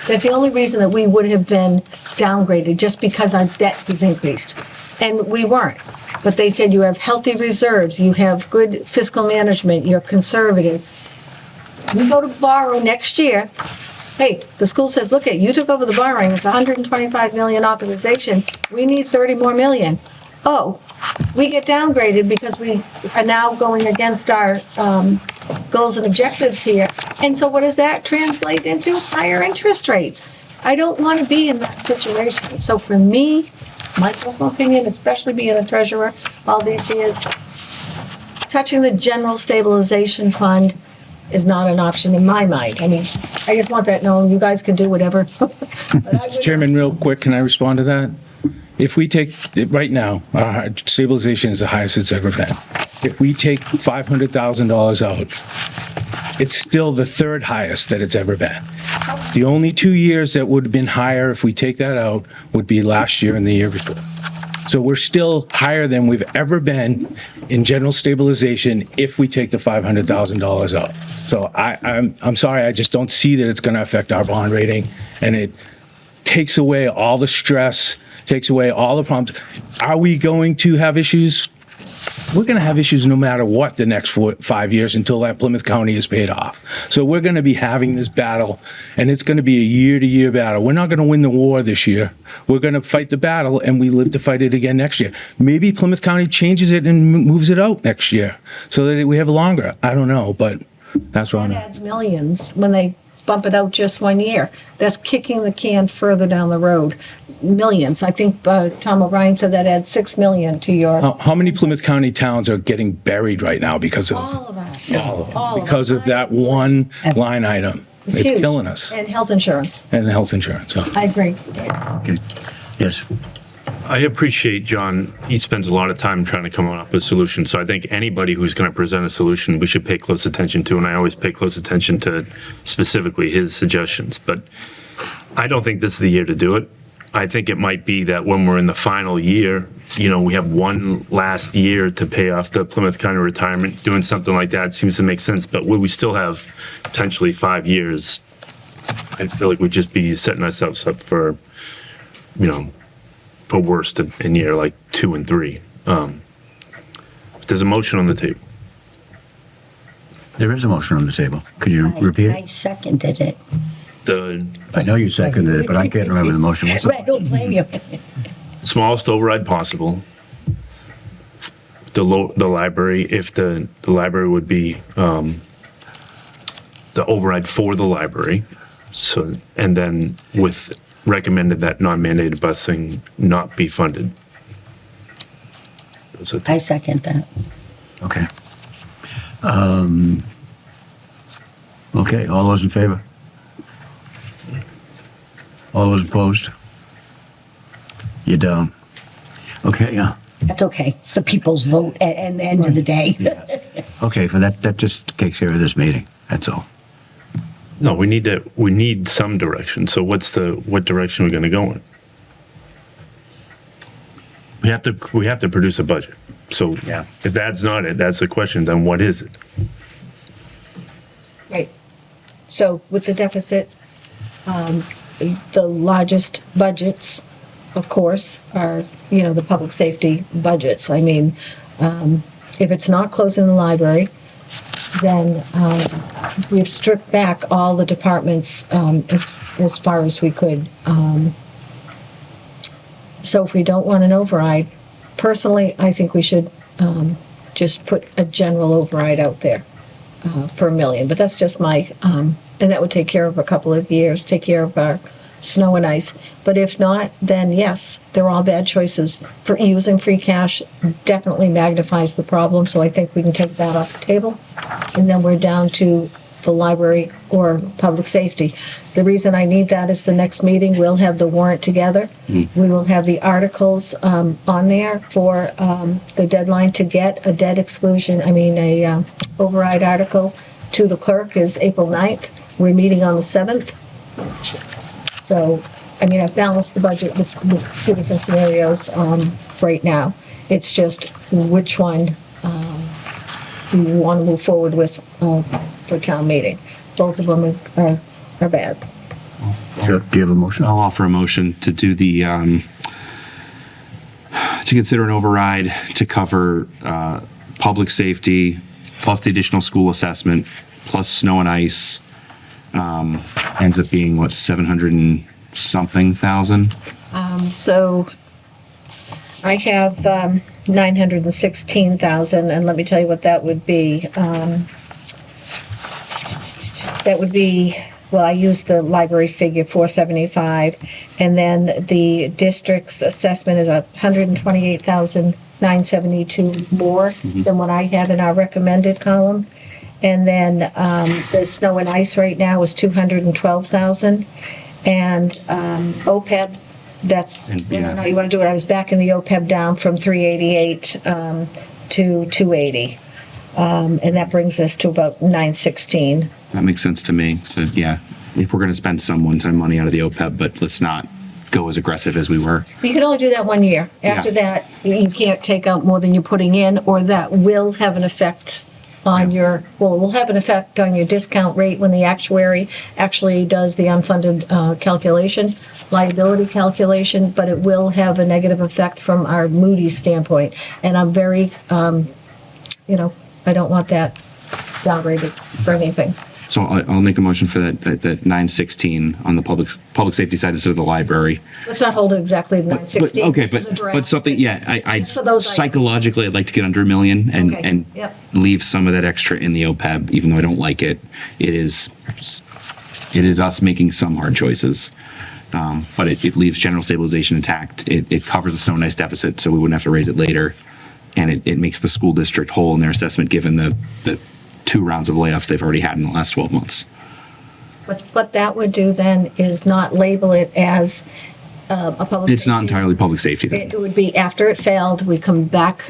That's the only reason that we would have been downgraded, just because our debt was increased. And we weren't. But they said you have healthy reserves, you have good fiscal management, you're conservative. We go to borrow next year. Hey, the school says, look, you took over the borrowing, it's 125 million authorization, we need 30 more million. Oh, we get downgraded because we are now going against our goals and objectives here. And so what does that translate into? Higher interest rates. I don't want to be in that situation. So for me, my personal opinion, especially being a treasurer all these years, touching the general stabilization fund is not an option in my mind. I mean, I just want that known. You guys can do whatever. Mr. Chairman, real quick, can I respond to that? If we take, right now, our stabilization is the highest it's ever been. If we take $500,000 out, it's still the third highest that it's ever been. The only 2 years that would have been higher if we take that out would be last year and the year before. So we're still higher than we've ever been in general stabilization if we take the $500,000 out. So I'm sorry, I just don't see that it's going to affect our bond rating, and it takes away all the stress, takes away all the problems. Are we going to have issues? We're going to have issues no matter what the next 5 years until that Plymouth County is paid off. So we're going to be having this battle, and it's going to be a year-to-year battle. We're not going to win the war this year. We're going to fight the battle, and we live to fight it again next year. Maybe Plymouth County changes it and moves it out next year so that we have longer. I don't know, but that's what That adds millions when they bump it out just 1 year. That's kicking the can further down the road. Millions. I think Tom O'Brien said that adds 6 million to your. How many Plymouth County towns are getting buried right now because of All of us. all because of that one line item? It's huge. killing us. And health insurance. And the health insurance. So. I agree. Okay. Yes. I appreciate John. He spends a lot of time trying to come up with solutions. So I think anybody who's going to present a solution, we should pay close attention to. And I always pay close attention to specifically his suggestions. But I don't think this is the year to do it. I think it might be that when we're in the final year, we have one last year to pay off the Plymouth County retirement. Doing something like that seems to make sense. But when we still have potentially 5 years, I feel like we'd just be setting ourselves up for, for worst in year like 2 and 3. There's a motion on the table. There is a motion on the table. Could you repeat I it? seconded it. I know you seconded it, but I can't remember the motion. What's I don't blame you. smallest override possible. The library, if the library would be, the override for the library. So, and then with recommended that non-mandated busing not be funded. So I second that. Okay. Okay, all those in favor? All those opposed? You're down. Okay, That's okay. It's the people's vote at the end of the day. okay, for that just takes care of this meeting, that's all. No, we need some direction. So what direction are we going to go in? We have to produce a budget. So Yeah. if that's not it, that's the question, then what is it? Right. So with the deficit, the largest budgets, of course, are, the public safety budgets. I mean, if it's not closing the library, then we've stripped back all the departments as far as we could. So if we don't want an override, personally, I think we should just put a general override out there for $1 million. But that's just my, and that would take care of a couple of years, take care of our snow and ice. But if not, then yes, they're all bad choices. For using free cash definitely magnifies the problem, so I think we can take that off the table. And then we're down to the library or public safety. The reason I need that is the next meeting, we'll have the warrant together. We will have the articles on there for the deadline to get a debt exclusion, a override article to the clerk is April 9th. We're meeting on the 7th. So, I've balanced the budget with two different scenarios right now. It's just which one do you want to move forward with for town meeting. Both of them are bad. Sure. Do you have a motion? I'll offer a motion to do the, to consider an override to cover public safety, plus the additional school assessment, plus snow and ice. Ends up being, what, 700 and something thousand? So I have 916,000, and let me tell you what that would be. That would be, well, I used the library figure 475, and then the district's assessment is 128,972 more than what I have in our recommended column. And then the snow and ice right now is 212,000. And OPEB, that's, I don't know how you want to do it. I was backing the OPEB down from 388 to 280. And that brings us to about 916. That makes sense to me. If we're going to spend some one-time money out of the OPEB, but let's not go as aggressive as we were. You can only do that 1 year. After that, you can't take out more than you're putting in, or that will have an effect on it will have an effect on your discount rate when the actuary actually does the unfunded liability calculation, but it will have a negative effect from our Moody's standpoint. And I'm very, I don't want that downgraded for anything. So I'll make a motion for that 916 on the public safety side instead of the library. Let's not hold it exactly to 916. Okay, This is a draft. but something, I It's for those items. psychologically, I'd like to get under $1 million Okay, and yep. leave some of that extra in the OPEB, even though I don't like it. It is us making some hard choices. But it leaves general stabilization intact. It covers the snow and ice deficit, so we wouldn't have to raise it later. And it makes the school district whole in their assessment, given the 2 rounds of layoffs they've already had in the last 12 months. But what that would do then is not label it as a public It's not safety. entirely public safety then. It would be after it failed, we come back.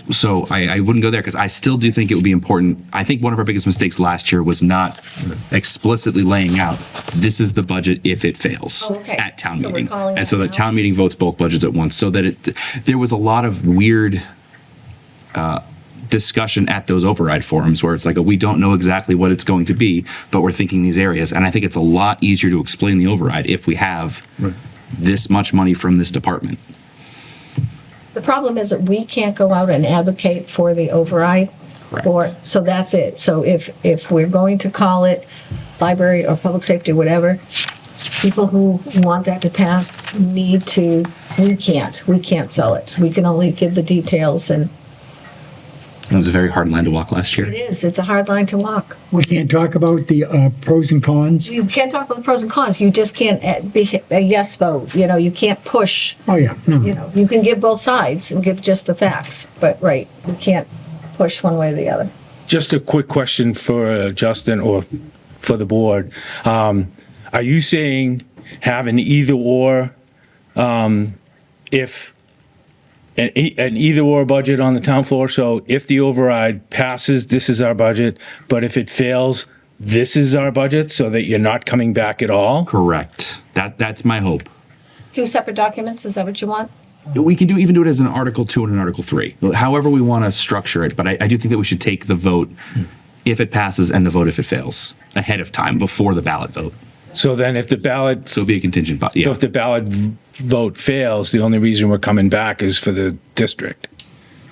So I wouldn't go there because I still do think it would be important. I think one of our biggest mistakes last year was not explicitly laying out, this is the budget if it fails at town So we're meeting. calling And that so the now? town meeting votes both budgets at once, so that there was a lot of weird discussion at those override forums where it's like, we don't know exactly what it's going to be, but we're thinking these areas. And I think it's a lot easier to explain the override if we have this much money from this department. The problem is that we can't go out and advocate for the override, so that's it. So if we're going to call it library or public safety, whatever, people who want that to pass need to We can't sell it. We can only give the details, and It was a very hard line to walk last year. it's a hard line to walk. We can't talk about the pros and cons. You can't talk about the pros and cons. You just can't be a yes vote. You can't push. Oh, yeah, no. You can give both sides and give just the facts, but right, you can't push one way or the other. Just a quick question for Justin or for the board. Are you saying have an either or, if an either or budget on the town floor? So if the override passes, this is our budget, but if it fails, this is our budget, so that you're not coming back at all? Correct. That's my hope. 2 separate documents, is that what you want? We can even do it as an Article 2 and an Article 3, however we want to structure it. But I do think that we should take the vote if it passes and the vote if it fails ahead of time, before the ballot vote. So then if the ballot, So it'd be a contingent, but yeah. so if the ballot vote fails, the only reason we're coming back is for the district,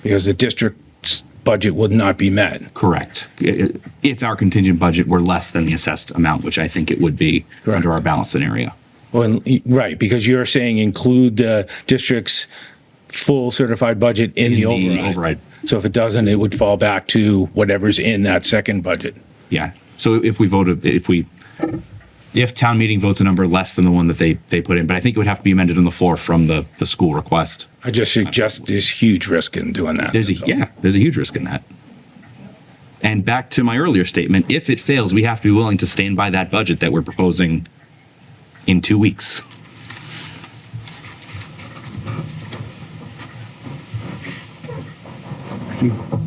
because the district's budget would not be met. Correct. If our contingent budget were less than the assessed amount, which I think it would be under our balance scenario. Well, right, because you're saying include the district's full certified budget in the override. So if it doesn't, it would fall back to whatever's in that second budget. Yeah. So if town meeting votes a number less than the one that they put in, but I think it would have to be amended on the floor from the school request. I just suggest there's huge risk in doing that. There's a huge risk in that. And back to my earlier statement, if it fails, we have to be willing to stand by that budget that we're proposing in 2 weeks.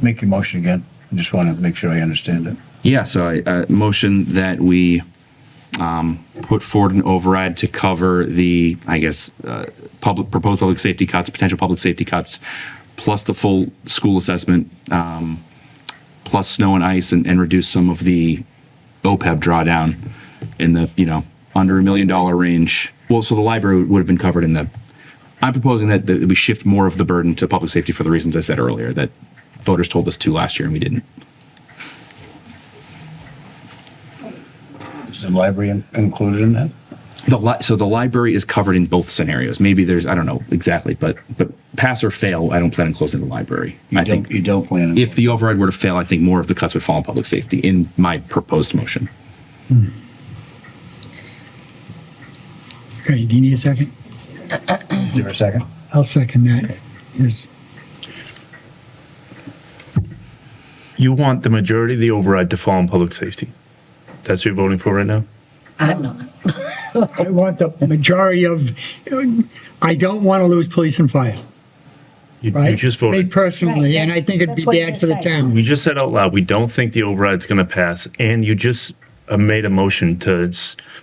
Make your motion again. I just want to make sure I understand it. Yeah, so I motion that we put forward an override to cover the, proposed public safety cuts, potential public safety cuts, plus the full school assessment, plus snow and ice, and reduce some of the OPEB drawdown in the, under $1 million range. Well, so the library would have been covered in I'm proposing that we shift more of the burden to public safety for the reasons I said earlier, that voters told us to last year and we didn't. Is the library included in that? So the library is covered in both scenarios. Maybe there's, I don't know exactly, but pass or fail, I don't plan on closing the library. You don't plan on. If the override were to fail, I think more of the cuts would fall on public safety in my proposed motion. Okay, do you need a second? Is there a second? I'll second that. Yes. You want the majority of the override to fall on public safety. That's what you're voting for right now? I'm not. I want the majority of, I don't want to lose police and fire, You right? just Me voted. personally, Right, and I think it'd be that's what you bad for the said. town. We just said out loud, we don't think the override's going to pass, and you just made a motion to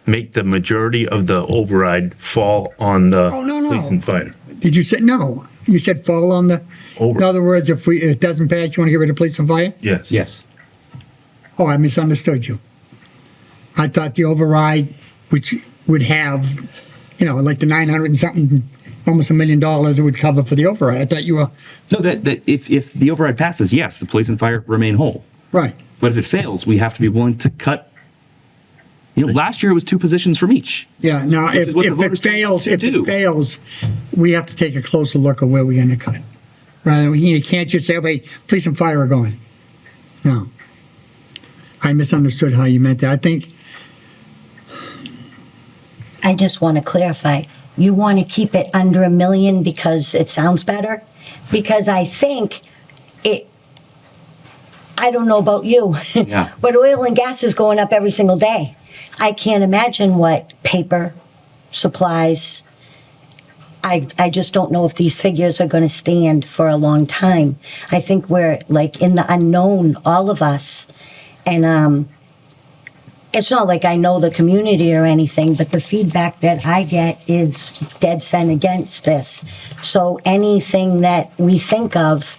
make the majority of the override fall on the Oh, no. police and fire. Did you say, no, you said fall on the, Over. in other words, if it doesn't pass, you want to get rid of police and fire? Yes. Yes. Oh, I misunderstood you. I thought the override, which would have, like the 900 and something, almost $1 million it would cover for the override. I thought you were, No, that if the override passes, yes, the police and fire remain whole. right. But if it fails, we have to be willing to cut. Last year it was 2 positions from each. Yeah, now, Which if is what the it voters told us to do. we have to take a closer look at where we're going to cut. Rather, you can't just say, okay, police and fire are going. No. I misunderstood how you meant that. I think, I just want to clarify. You want to keep it under $1 million because it sounds better? Because I think I don't know about you, Yeah. but oil and gas is going up every single day. I can't imagine what paper, supplies. I just don't know if these figures are going to stand for a long time. I think we're like in the unknown, all of us. And it's not like I know the community or anything, but the feedback that I get is dead set against this. So anything that we think of,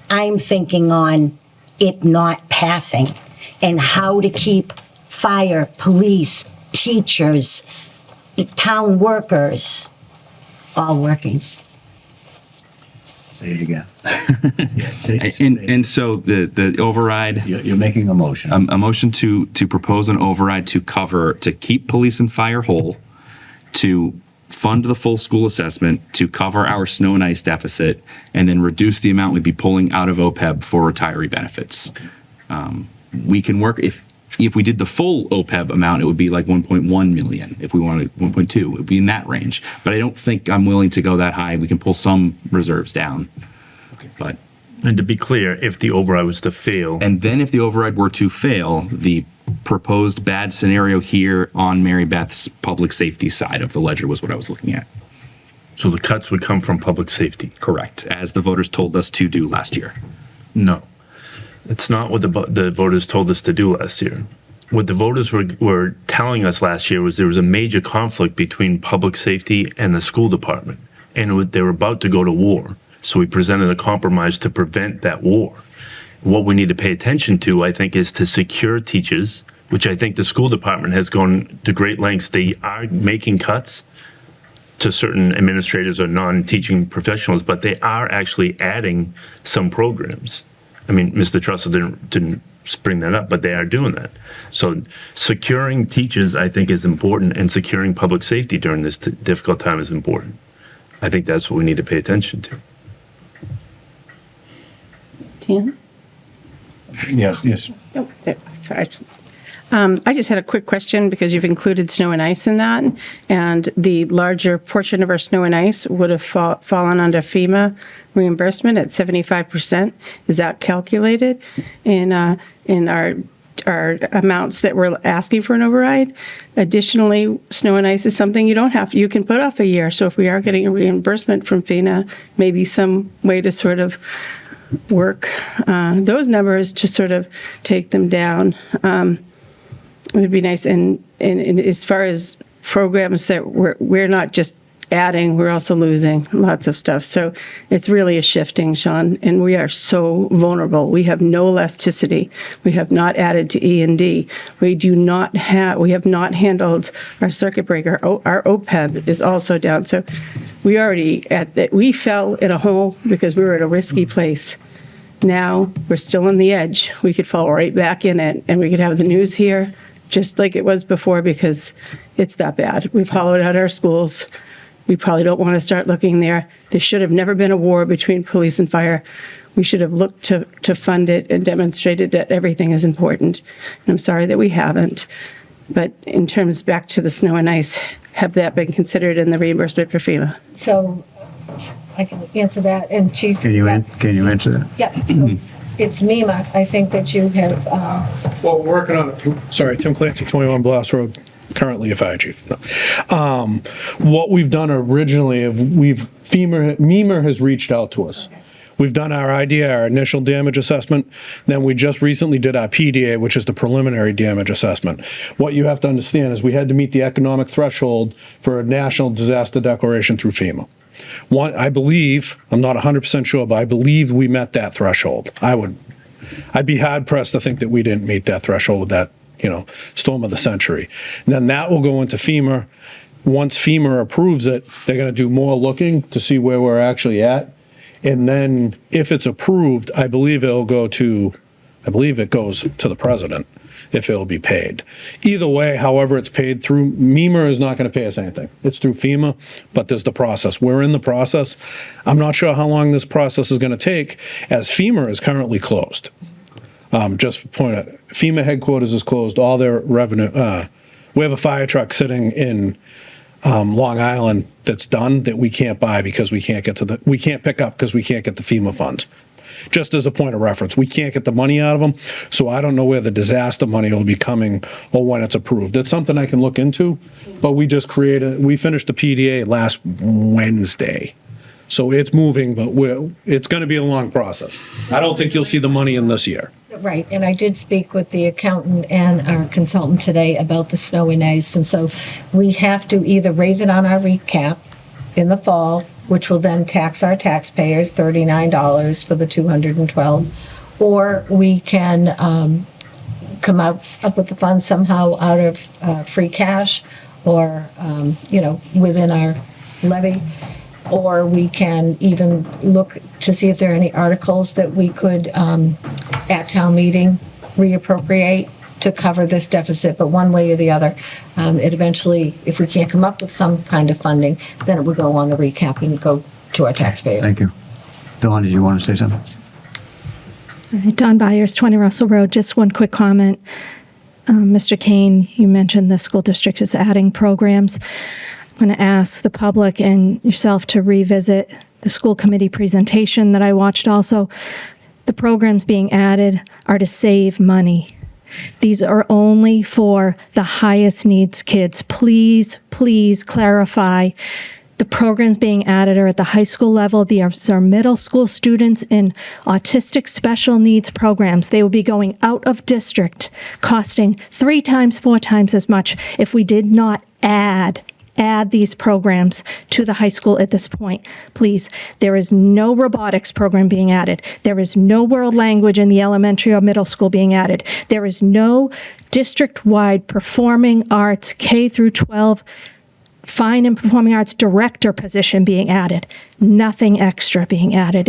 I'm thinking on it not passing and how to keep fire, police, teachers, town workers all working. Say it again. And so the override, You're making a motion. a motion to propose an override to keep police and fire whole, to fund the full school assessment to cover our snow and ice deficit, and then reduce the amount we'd be pulling out of OPEB for retiree benefits. We can work, if we did the full OPEB amount, it would be like 1.1 million. If we wanted 1.2, it would be in that range. But I don't think I'm willing to go that high. We can pull some reserves down. But And to be clear, if the override was to fail, and then if the override were to fail, the proposed bad scenario here on Mary Beth's public safety side of the ledger was what I was looking at. so the cuts would come from public safety. Correct, as the voters told us to do last year. No, it's not what the voters told us to do last year. What the voters were telling us last year was there was a major conflict between public safety and the school department, and they were about to go to war. So we presented a compromise to prevent that war. What we need to pay attention to, I think, is to secure teachers, which I think the school department has gone to great lengths. They are making cuts to certain administrators or non-teaching professionals, but they are actually adding some programs. I mean, Mr. Trussell didn't bring that up, but they are doing that. So securing teachers, I think, is important, and securing public safety during this difficult time is important. I think that's what we need to pay attention to. Dan? Yes. Oh, sorry. I just had a quick question because you've included snow and ice in that, and the larger portion of our snow and ice would have fallen under FEMA reimbursement at 75%. Is that calculated in our amounts that we're asking for an override? Additionally, snow and ice is something you can put off a year. So if we are getting a reimbursement from FEMA, maybe some way to sort of work those numbers to sort of take them down. It would be nice. And as far as programs that we're not just adding, we're also losing lots of stuff. So it's really a shifting, Sean, and we are so vulnerable. We have no elasticity. We have not added to E&D. We have not handled our circuit breaker. Our OPEB is also down. So we already we fell in a hole because we were at a risky place. Now we're still on the edge. We could fall right back in it, and we could have the news here just like it was before because it's that bad. We've hollowed out our schools. We probably don't want to start looking there. There should have never been a war between police and fire. We should have looked to fund it and demonstrated that everything is important. And I'm sorry that we haven't. But in terms back to the snow and ice, have that been considered in the reimbursement for FEMA? So I can answer that, and Chief. Can you answer that? Yeah, so it's MEMA, I think that you have, Well, we're working on it. Sorry, Tim Clancy, 21 Blast Road, currently a fire chief. No. What we've done originally, MEMA has reached out to us. We've done our IDA, our initial damage assessment. Then we just recently did our PDA, which is the preliminary damage assessment. What you have to understand is we had to meet the economic threshold for a national disaster declaration through FEMA. I believe, I'm not 100% sure, but I believe we met that threshold. I'd be hard pressed to think that we didn't meet that threshold with that, storm of the century. And then that will go into FEMA. Once FEMA approves it, they're going to do more looking to see where we're actually at. And then if it's approved, I believe it goes to the president if it'll be paid. Either way, however it's paid through, MEMA is not going to pay us anything. It's through FEMA, but there's the process. We're in the process. I'm not sure how long this process is going to take, as FEMA is currently closed. Just for point out, FEMA headquarters is closed. All their revenue. We have a fire truck sitting in Long Island that's done that we can't buy because we can't pick up because we can't get the FEMA funds. Just as a point of reference, we can't get the money out of them, so I don't know where the disaster money will be coming or when it's approved. It's something I can look into, but we finished the PDA last Wednesday. So it's moving, but it's going to be a long process. I don't think you'll see the money in this year. right, and I did speak with the accountant and our consultant today about the snow and ice, and so we have to either raise it on our recap in the fall, which will then tax our taxpayers $39 for the 212, or we can come up with the funds somehow out of free cash or, within our levy, or we can even look to see if there are any articles that we could, at town meeting, reappropriate to cover this deficit, but one way or the other, it eventually, if we can't come up with some kind of funding, then it would go on the recap and go to our taxpayers. Thank you. Dawn, did you want to say something? Don Byers, 20 Russell Road. Just one quick comment. Mr. Kane, you mentioned the school district is adding programs. I'm going to ask the public and yourself to revisit the school committee presentation that I watched also. The programs being added are to save money. These are only for the highest needs kids. Please, please clarify. The programs being added are at the high school level. These are middle school students in autistic special needs programs. They will be going out of district, costing 3 times, 4 times as much if we did not add these programs to the high school at this point. Please, there is no robotics program being added. There is no world language in the elementary or middle school being added. There is no district-wide performing arts K through 12 fine and performing arts director position being added. Nothing extra being added.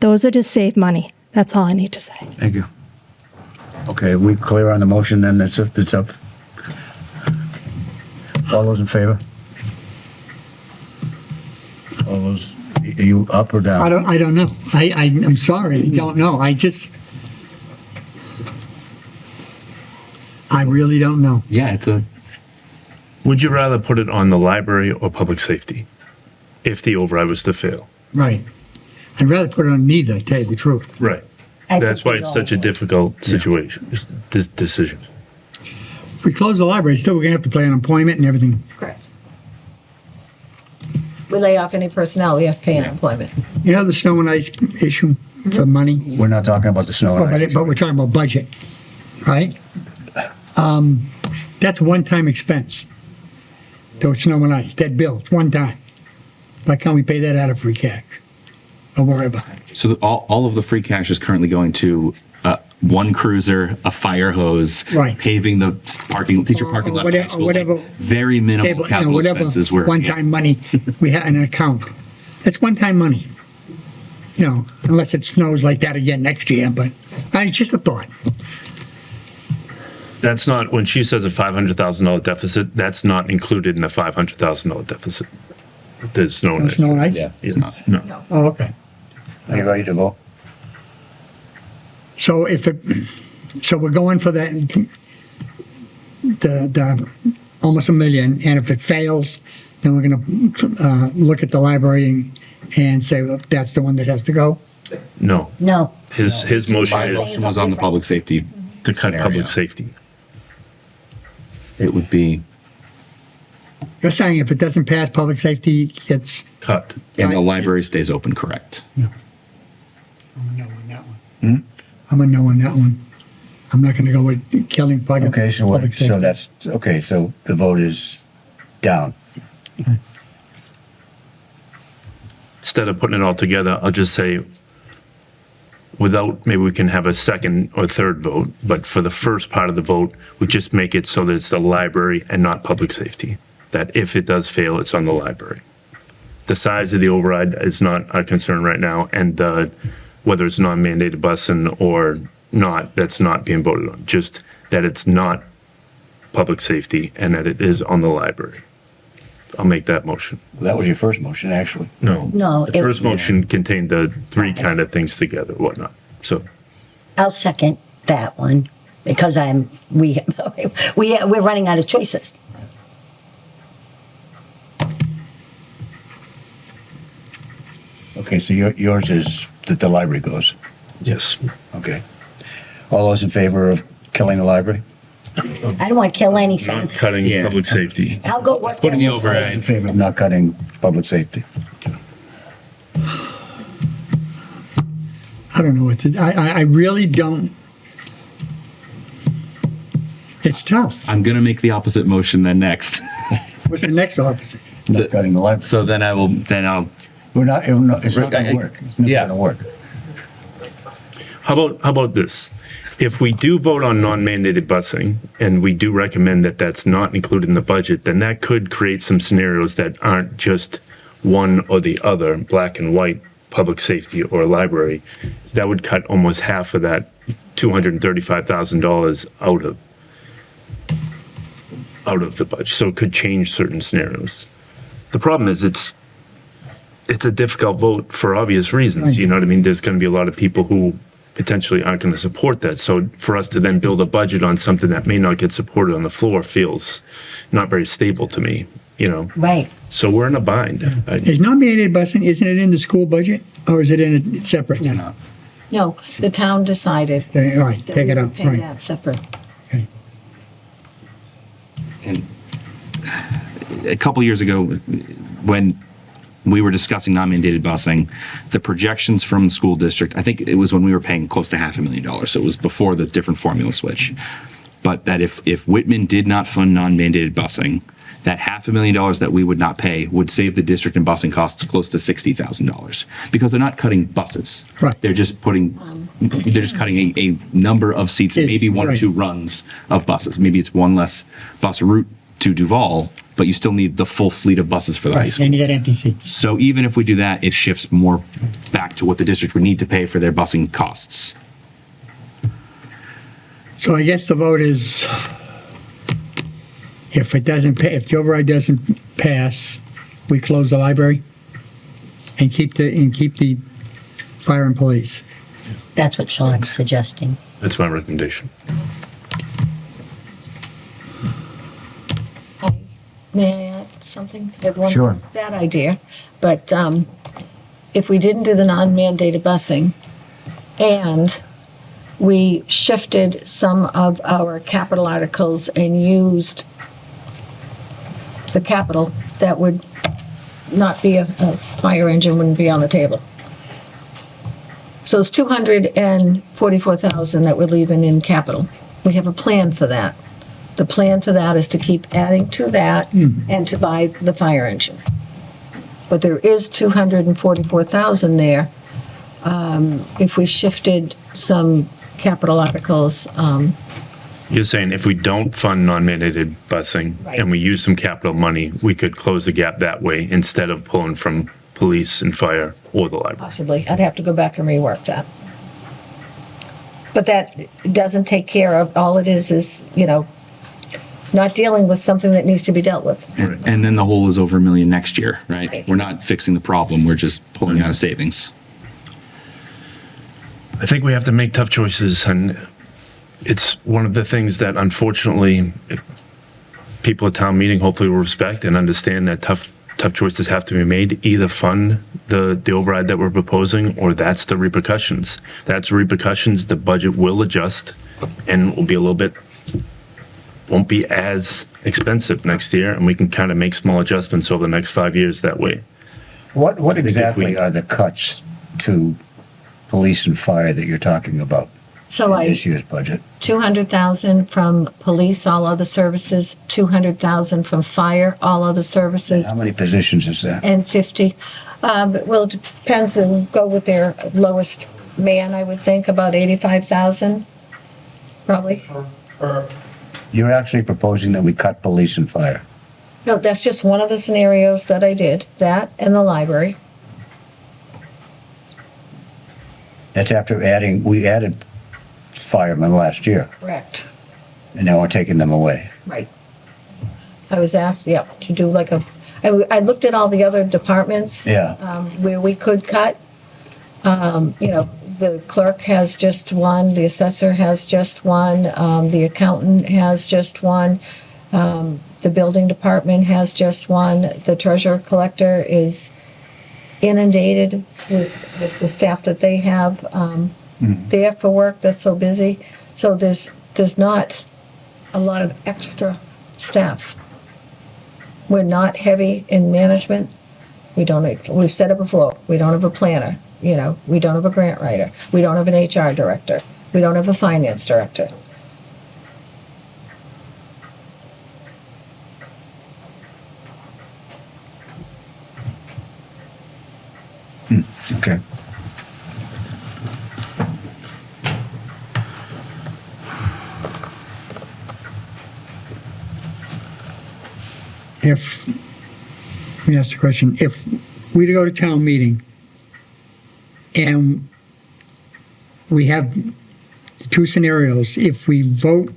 Those are to save money. That's all I need to say. Thank you. Okay, we clear on the motion then? It's up. All those in favor? All those, are you up or down? I don't know. I'm sorry. I don't know. I really don't know. Yeah, it's a. Would you rather put it on the library or public safety if the override was to fail? Right. I'd rather put it on neither, to tell you the truth. Right. I That's think why we it's all such a would. difficult situation, decision. If we close the library, still we're gonna have to pay unemployment and everything. Correct. We lay off any personnel, we have to pay unemployment. You know the snow and ice issue for money? We're not talking about the snow and ice. But we're talking about budget, right? That's a one-time expense. Those snow and ice, that bill, it's one time. Why can't we pay that out of free cash? Don't worry about it. So all of the free cash is currently going to one cruiser, a fire hose, Right. paving the teacher parking lot. at the high school, like whatever. very minimal capital Whatever expenses. Where one-time money we have in an account. That's one-time money. Unless it snows like that again next year, but it's just a thought. That's not, when she says a $500,000 deficit, that's not included in the $500,000 deficit. There's no. No snow and ice? Yeah, Yes, it's not. no. Oh, okay. Are you ready to vote? So so we're going for the almost $1 million, and if it fails, then we're gonna look at the library and say, well, that's the one that has to go. No. No. His motion My is motion was on the public safety. to cut scenario. public safety. It would be, You're saying if it doesn't pass, public safety gets. Cut. and the library stays open, correct? I'm a no on that one. I'm a no on that one. I'm not gonna go with killing public. Okay, so public safety. so the vote is down. Instead of putting it all together, I'll just say, maybe we can have a second or third vote, but for the first part of the vote, we just make it so that it's the library and not public safety. That if it does fail, it's on the library. The size of the override is not a concern right now, and whether it's non-mandated busing or not, that's not being voted on. Just that it's not public safety and that it is on the library. I'll make that motion. Well, that was your first motion, actually. No. No, The it- first motion contained the 3 kind of things together, whatnot. So I'll second that one because we're running out of choices. Okay, so yours is that the library goes. yes. Okay. All those in favor of killing the library? I don't want to kill anything. Not cutting public safety. I'll go work Putting the there for free. override. In favor of not cutting public safety? I don't know what to, I really don't. It's tough. I'm gonna make the opposite motion then next. What's the next opposite? Not cutting the library. So then I'll It's not gonna work. It's never Yeah. gonna work. How about this? If we do vote on non-mandated busing, and we do recommend that that's not included in the budget, then that could create some scenarios that aren't just one or the other, black and white, public safety or library. That would cut almost half of that $235,000 out of. out of the budget, so it could change certain scenarios. The problem is it's a difficult vote for obvious reasons. You know what I mean? There's going to be a lot of people who potentially aren't going to support that. So for us to then build a budget on something that may not get supported on the floor feels not very stable to me, you know? Right. So we're in a bind. Is non-mandated busing, isn't it in the school budget, or is it in a separate now? No, the town decided. Okay, all right, that take we it would out, pay right. that separate. And a couple years ago, when we were discussing non-mandated busing, the projections from the school district, I think it was when we were paying close to $500,000, so it was before the different formula switch. But that if Whitman did not fund non-mandated busing, that $500,000 that we would not pay would save the district in busing costs close to $60,000, because they're not cutting buses. Right. They're just cutting a number of seats, and maybe one or right. two runs of buses. Maybe it's one less bus route to Duval, but you still need the full fleet of buses for the high Right, school. and you got empty seats. So even if we do that, it shifts more back to what the district would need to pay for their busing costs. So I guess the vote is, if it doesn't, if the override doesn't pass, we close the library and keep the fire and police. That's what Sean's suggesting. That's my recommendation. May I add something? I have one Sure. bad idea, but if we didn't do the non-mandated busing and we shifted some of our capital articles and used the capital, that would not be a fire engine, wouldn't be on the table. So it's 244,000 that we're leaving in capital. We have a plan for that. The plan for that is to keep adding to that and to buy the fire engine. But there is 244,000 there. If we shifted some capital articles, You're saying if we don't fund non-mandated busing Right. and we use some capital money, we could close the gap that way instead of pulling from police and fire or the library. possibly, I'd have to go back and rework that. But that doesn't take care of, all it is, not dealing with something that needs to be dealt with. And then the hole is over $1 million next year, right? Right. We're not fixing the problem, we're just pulling out of savings. I think we have to make tough choices, and it's one of the things that unfortunately people at town meeting hopefully will respect and understand, that tough choices have to be made. Either fund the override that we're proposing, or that's the repercussions. That's repercussions. The budget will adjust and will be a little bit, won't be as expensive next year, and we can kind of make small adjustments over the next 5 years that way. What think if exactly we- are the cuts to police and fire that you're talking about So in this year's budget? 200,000 from police, all other services, 200,000 from fire, all other services, How many positions is that? and 50. Well, it depends, and go with their lowest man, I would think, about 85,000, probably. You're actually proposing that we cut police and fire? No, that's just one of the scenarios that I did, that and the library. That's after we added firemen last year, Correct. and now we're taking them away. Right. I was asked, to do like I looked at all the other departments. Yeah. Where we could cut. The clerk has just one, the assessor has just one, the accountant has just one, the building department has just one, the treasurer collector is inundated with the staff that they have there for work that's so busy. So there's not a lot of extra staff. We're not heavy in management. We've said it before, we don't have a planner, we don't have a grant writer, we don't have an HR director, we don't have a finance director. Okay. Let me ask the question, if we go to town meeting and we have two scenarios, if we vote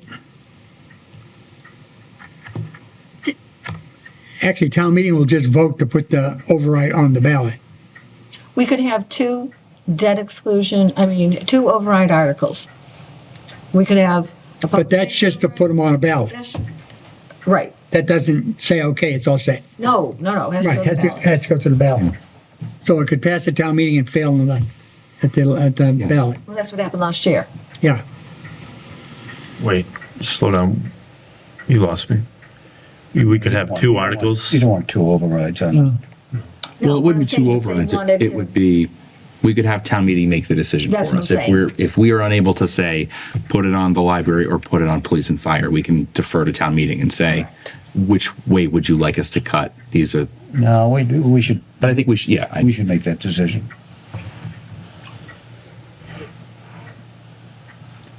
actually, town meeting will just vote to put the override on the ballot. We could have two two override articles. We could have. But that's just to put them on a ballot. Right. That doesn't say, okay, it's all set. No. It has to Right, go to the ballot. has to go to the ballot. So it could pass at town meeting and fail at the ballot. Well, that's what happened last year. Yeah. Wait, slow down. You lost me. We could have two articles. You don't want two overrides on. Well, it wouldn't be saying two is they overrides. wanted It to- would be, we could have town meeting make the decision That's for what us. I'm saying. If we are unable to say, put it on the library or put it on police and fire, we can defer to town meeting and say, which way would you like us to cut? These are, No, we should, but I think we should, yeah. we should make that decision.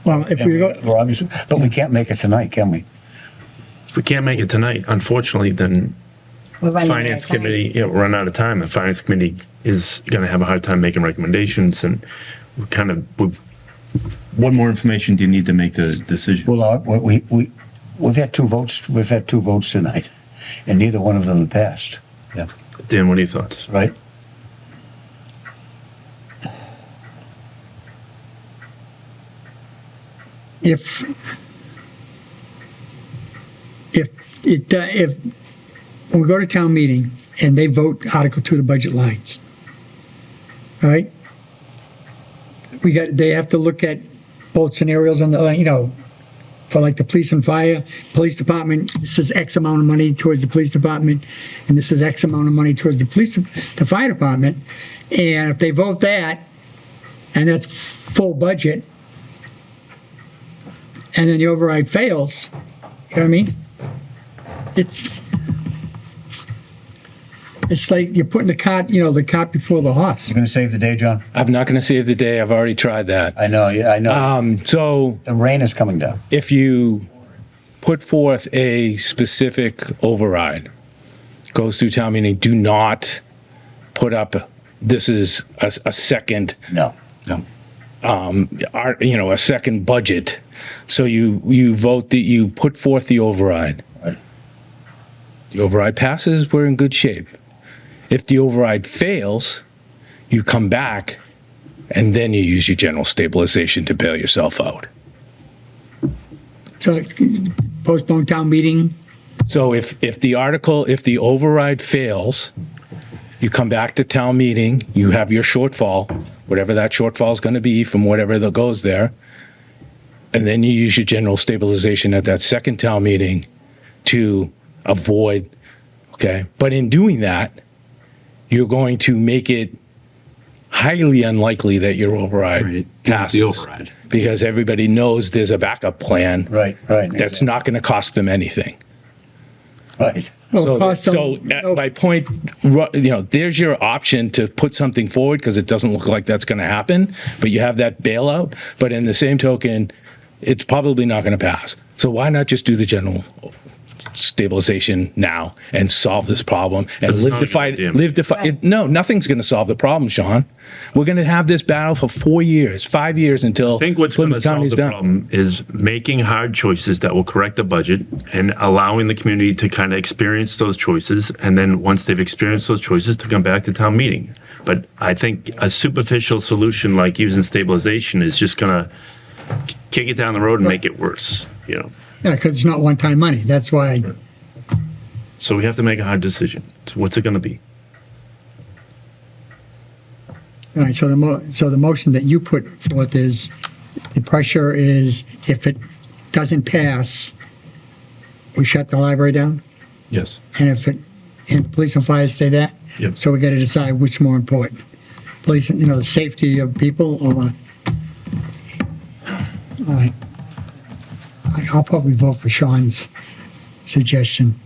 Well, if we go, We're obviously, but we can't make it tonight, can we? If we can't make it tonight, unfortunately, then We're running out of Finance time. Committee, we'll run out of time, and Finance Committee is going to have a hard time making recommendations, and we're kind of, What more information do you need to make the decision? Well, we've had two votes, tonight, and neither one of them have passed, Yeah. Dan, what are your thoughts? right? if when we go to town meeting and they vote Article 2 the budget lines, right? They have to look at both scenarios on the, for like the police and fire, police department, this is X amount of money towards the police department, and this is X amount of money towards the fire department. And if they vote that, and that's full budget, and then the override fails, you know what I mean? It's like you're putting the cart before the horse. You're gonna save the day, John? I'm not going to save the day. I've already tried that. I know, yeah, I know. So The rain is coming down. if you put forth a specific override, goes through town meeting, do not put up, this is a second, No. a second budget. So you vote that you put forth the override. Right. The override passes, we're in good shape. If the override fails, you come back and then you use your general stabilization to bail yourself out. So postpone town meeting. So if the override fails, you come back to town meeting, you have your shortfall, whatever that shortfall is going to be from whatever that goes there, and then you use your general stabilization at that second town meeting to avoid, okay? But in doing that, you're going to make it highly unlikely that your override Right, it passes. the override. Because everybody knows there's a backup plan. Right. That's not going to cost them anything. Right. My point, there's your option to put something forward because it doesn't look like that's going to happen, but you have that bailout. But in the same token, it's probably not going to pass. So why not just do the general stabilization now and solve this problem and It's not a good idea. No, nothing's going to solve the problem, Sean. We're going to have this battle for 4 years, 5 years until I think what's going to Plymouth solve County's the done. problem is making hard choices that will correct the budget and allowing the community to kind of experience those choices. And then once they've experienced those choices, to come back to town meeting. But I think a superficial solution like using stabilization is just going to kick it down the road and make it worse, Yeah, because it's not one-time money. That's why. So we have to make a hard decision. So what's it going to be? All right, so the motion that you put forth is, the pressure is, if it doesn't pass, we shut the library down? Yes. And and police and fire say that? Yep. So we got to decide which more important. Police, the safety of people or, all right. I'll probably vote for Sean's suggestion.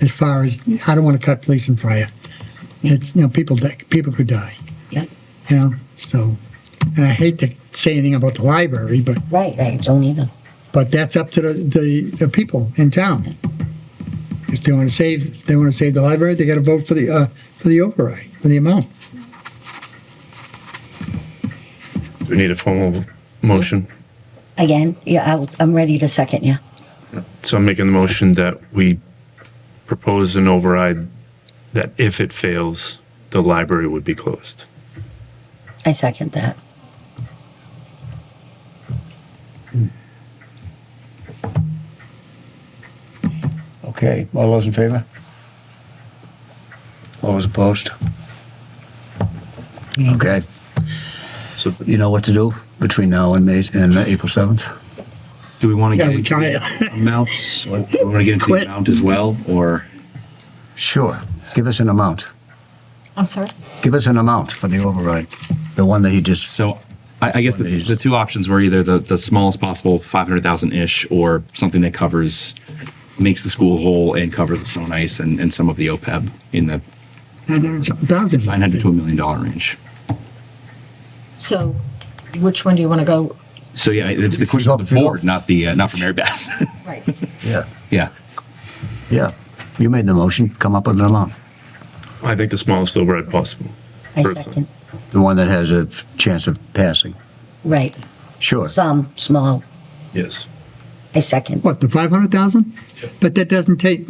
As far as, I don't want to cut police and fire. It's, people could die. Yep. So, and I hate to say anything about the library, but. Right, I don't either. But that's up to the people in town. If they want to save the library, they got to vote for the override, for the amount. Do we need a formal motion? Again, yeah, I'm ready to second you. So I'm making the motion that we propose an override that if it fails, the library would be closed. I second that. Okay, all those in favor? All those opposed? Okay. So You know what to do between now and April 7th? Do we want to Yeah, get we into try the amounts? Or do we want to get into the amount as well, or? Sure. Give us an amount. I'm sorry? Give us an amount for the override. The one that he just, So I guess the two options were either the smallest possible 500,000-ish, or something that makes the school whole and covers the snow and ice and some of the OPEB in the 900,000. $900 to $1 million range. So which one do you want to go? So yeah, it's the question of the board, not for Mary Beth. Right. yeah, Yeah. yeah. You made the motion, come up with an amount. I think the smallest override possible. I personally. second. The one that has a chance of passing. Right. Sure. Some, small. Yes. I second. What, the 500,000? But that doesn't take,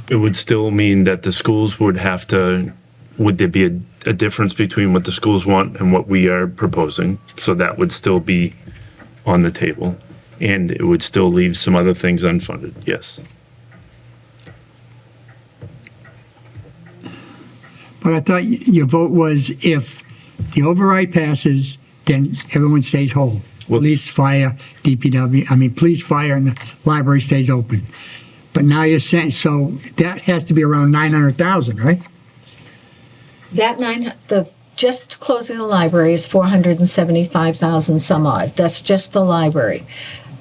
It would still mean that the schools would have to, would there be a difference between what the schools want and what we are proposing? So that would still be on the table, and it would still leave some other things unfunded, yes. but I thought your vote was if the override passes, then everyone stays whole. Well- Police, fire, police, fire, and the library stays open. But now you're saying, so that has to be around 900,000, right? That just closing the library is 475,000 some odd. That's just the library.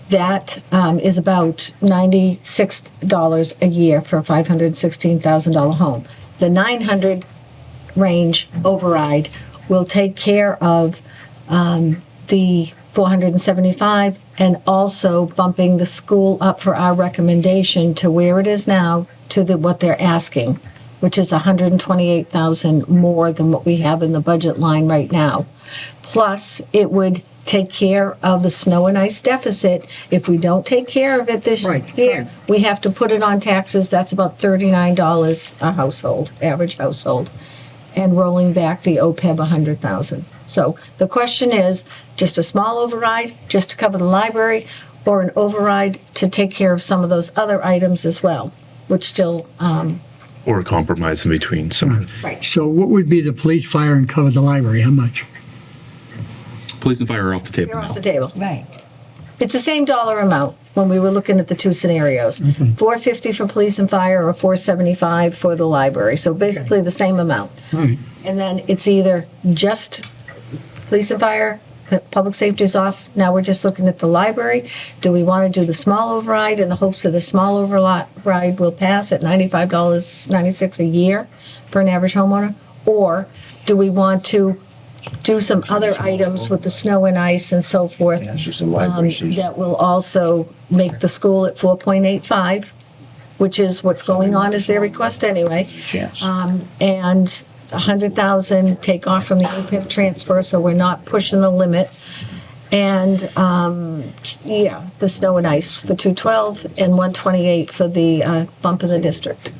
That is about $96 a year for a $516,000 home. The 900 range override will take care of the 475 and also bumping the school up for our recommendation to where it is now to what they're asking, which is 128,000 more than what we have in the budget line right now. Plus, it would take care of the snow and ice deficit. If we don't take care of it this year, we have to put it on taxes. That's about $39 a household, average household, and rolling back the OPEB 100,000. So the question is, just a small override, just to cover the library, or an override to take care of some of those other items as well, which still, Or a compromise in between some. right. So what would be the police, fire, and cover the library? How much? Police and fire are off the table They're now. off the table. Right. It's the same dollar amount when we were looking at the two scenarios. $450 for police and fire or $475 for the library. So basically the same amount. Right. And then it's either just police and fire, public safety is off. Now we're just looking at the library. Do we want to do the small override in the hopes that the small override will pass at $95.96 a year for an average homeowner? Or do we want to do some other items with the snow and ice and so forth that will also make the school at 4.85, which is what's going on as their request anyway. And 100,000 take off from the OPEB transfer, so we're not pushing the limit. And the snow and ice for 212 and 128 for the bump in the district.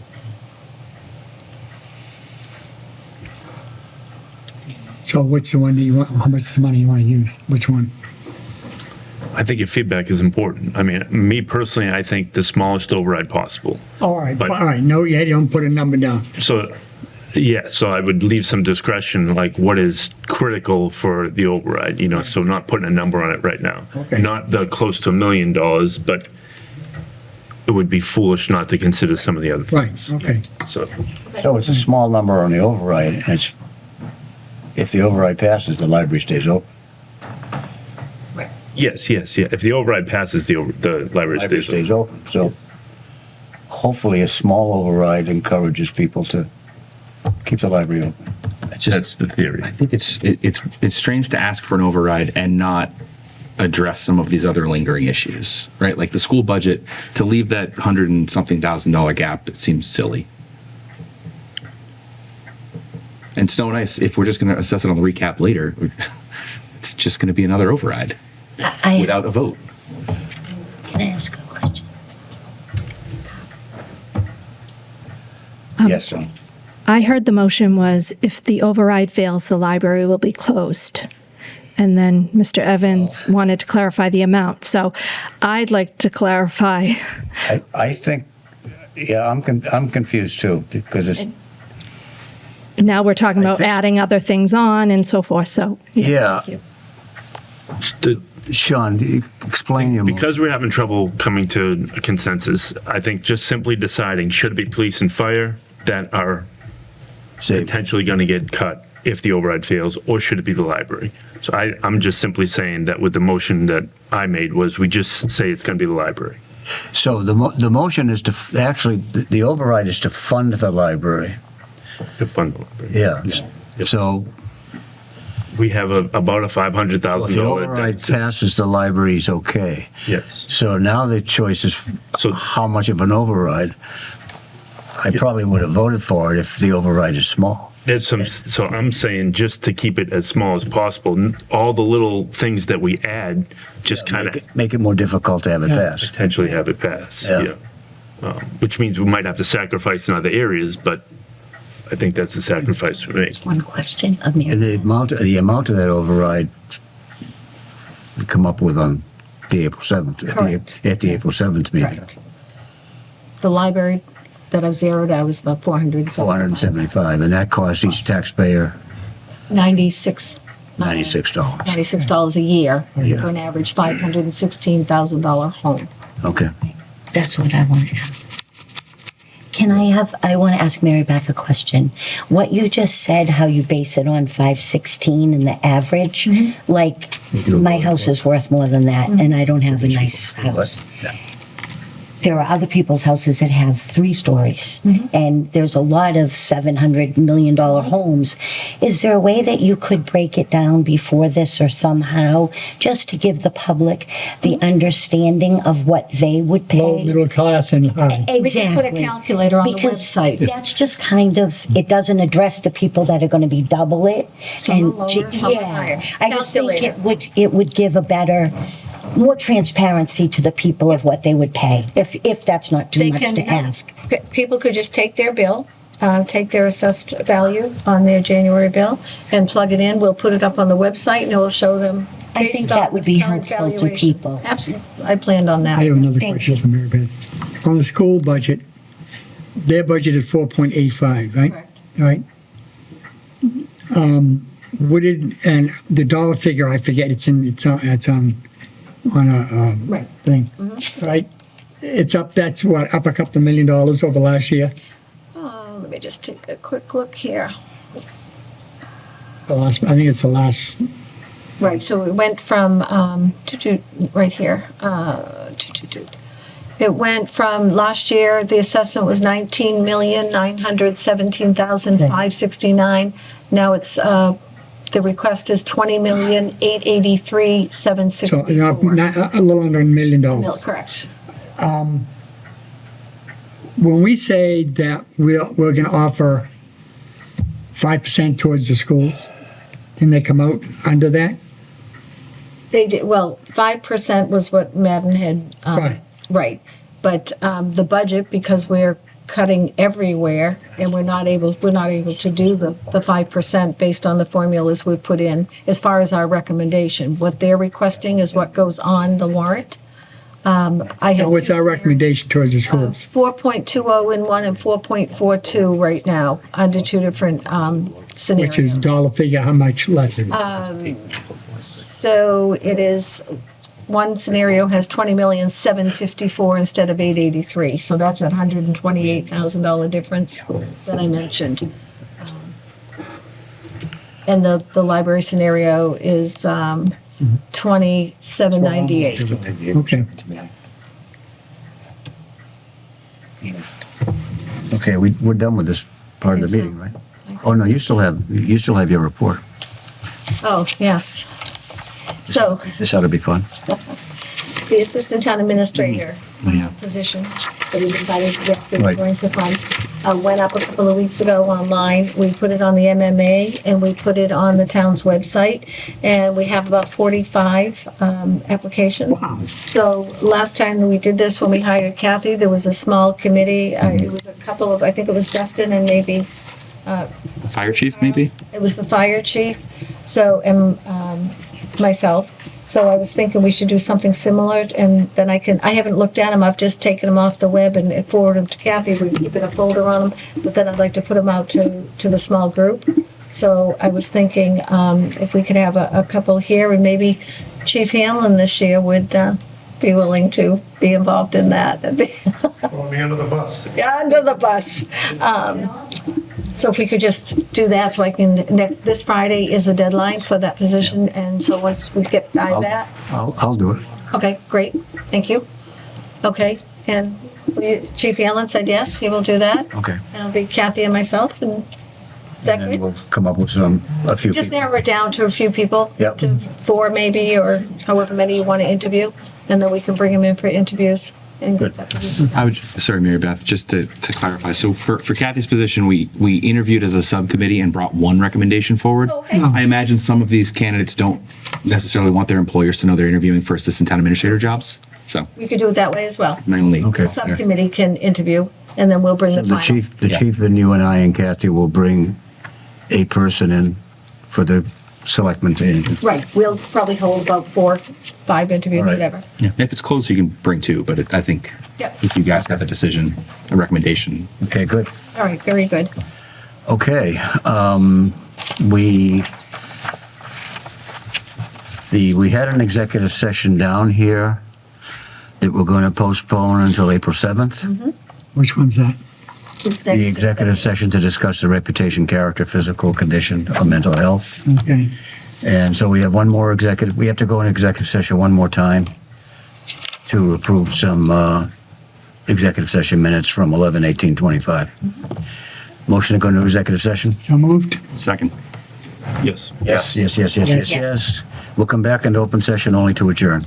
So what's the one that you want, how much the money you want to use? Which one? I think your feedback is important. I mean, me personally, I think the smallest override possible. All right, But- all right, no, yeah, you don't put a number down. So, yeah, so I would leave some discretion, like what is critical for the override, so not putting a number on it right now. Okay. Not the close to $1 million, but it would be foolish not to consider some of the other Right, things. okay. So, so it's a small number on the override, and if the override passes, the library stays open. yes. If the override passes, the library Library stays open. stays open, so hopefully a small override encourages people to keep the library open. That's the theory. I think it's strange to ask for an override and not address some of these other lingering issues, right? Like the school budget, to leave that $100 and something thousand gap, it seems silly. And snow and ice, if we're just going to assess it on the recap later, it's just going to be another override without a vote. Can I ask a question? Yes, John. I heard the motion was if the override fails, the library will be closed. And then Mr. Evans wanted to clarify the amount. So I'd like to clarify. I think, yeah, I'm confused too, because it's, Now we're talking about adding other things on and so forth. So yeah. thank you. Sean, explain your motion. Because we're having trouble coming to a consensus, I think just simply deciding, should it be police and fire that are potentially going to get cut if the override fails, or should it be the library? So I'm just simply saying that with the motion that I made was we just say it's going to be the library. So the motion is to, actually, the override is to fund the library. To fund the library. Yeah. So we have about a $500,000. if the override passes, the library's okay. Yes. So now the choice is how much of an override. I probably would have voted for it if the override is small. So I'm saying just to keep it as small as possible, all the little things that we add, just kind of make it more difficult to have it pass. Potentially have it pass. Yeah. Which means we might have to sacrifice in other areas, but I think that's the sacrifice we make. One question, Amir. And the amount of that override we come up with on the April 7th, at the April 7th meeting. Correct. The library that I've zeroed out was about 475, and that costs each taxpayer $96 $96. a year Yeah. for an average $516,000 home. Okay. That's what I want to ask. I want to ask Mary Beth a question. What you just said, how you base it on 516 and the average, like my house is worth more than that and I don't have a nice house. There are other people's houses that have 3 stories, and there's a lot of $700 million homes. Is there a way that you could break it down before this or somehow, just to give the public the understanding of what they would pay? Low, middle class, and high. Exactly. We can put a calculator on Because the website. that's just kind of, it doesn't address the people that are going to be double it. Some are lower, some are higher. I just think Calculator. it would give a better, more transparency to the people of what they would pay, if that's not too much to ask. People could just take their bill, take their assessed value on their January bill and plug it in. We'll put it up on the website and it will show them. I think that would be current helpful to valuation. people. Absolutely. I planned on that. I have another Thank question you. for Mary Beth. On the school budget, their budget is 4.85, right? Correct. Right. And the dollar figure, I forget, it's on a Right. thing, right? It's up, that's what, up a couple of $1 million over last year? Let me just take a quick look here. I think it's the last, Right, so it went from, right here, it went from last year, the assessment was 19,917,569. Now it's, the request is 20,883,764. so not a little under $1 million. Correct. When we say that we're going to offer 5% towards the schools, can they come out under that? They did, well, 5% was what Madden had, Right. right. But the budget, because we're cutting everywhere and we're not able to do the 5% based on the formulas we put in as far as our recommendation. What they're requesting is what goes on the warrant. What's our recommendation towards the schools? 4.20 in one and 4.42 right now under 2 different scenarios. Which is dollar figure, how much less? So it is, one scenario has 20,754,000 instead of 883. So that's that $128,000 difference that I mentioned. And the library scenario is 2798. Okay. Okay, we're done with this part of the meeting, right? Oh, no, you still have your report. Oh, yes. So This ought to be fun. the assistant town administrator Yeah. position that we decided, yes, we were Right. going to fund, went up a couple of weeks ago online. We put it on the MMA and we put it on the town's website, and we have about 45 applications. Wow. So last time that we did this, when we hired Kathy, there was a small committee. It was a couple of, I think it was Justin and maybe The fire chief, maybe? it was the fire chief, so, and myself. So I was thinking we should do something similar, and then I haven't looked at them, I've just taken them off the web and forwarded them to Kathy. We keep in a folder on them, but then I'd like to put them out to the small group. So I was thinking if we could have a couple here, and maybe Chief Hanlon this year would be willing to be involved in that. Throw me under the bus. Yeah, under the bus. So if we could just do that, so I can, this Friday is the deadline for that position, and so once we get by that, I'll do it. okay, great, thank you. Okay, and Chief Allen said yes, he will do that, Okay. and it'll be Kathy and myself, and is that And then good? we'll come up with a few Just people. narrow it down to a few people. Yep. To 4 maybe, or however many you want to interview, and then we can bring them in for interviews and get that position. I would, sorry, Mary Beth, just to clarify. So for Kathy's position, we interviewed as a subcommittee and brought one recommendation forward. Okay. I imagine some of these candidates don't necessarily want their employers to know they're interviewing for assistant town administrator jobs. So We could do it that way as well. my only. Okay. The subcommittee can interview, and then we'll bring the The final. chief and you and I and Kathy will bring a person in for the selectmen to interview. Right, we'll probably hold about 4, 5 interviews, All right. whatever. Yeah. If it's close, you can bring two, but I think Yep. if you guys have a decision, a recommendation. Okay, good. All right, very good. Okay, we had an executive session down here that we're going to postpone until April 7th. Which one's that? Who's The next? executive session to discuss the reputation, character, physical condition, or mental health. Okay. And so we have one more we have to go in executive session one more time to approve some executive session minutes from 11/18/25. Motion to go into executive session? So moved. Second. Yes. Yes. Yes. We'll come back into open session only to adjourn.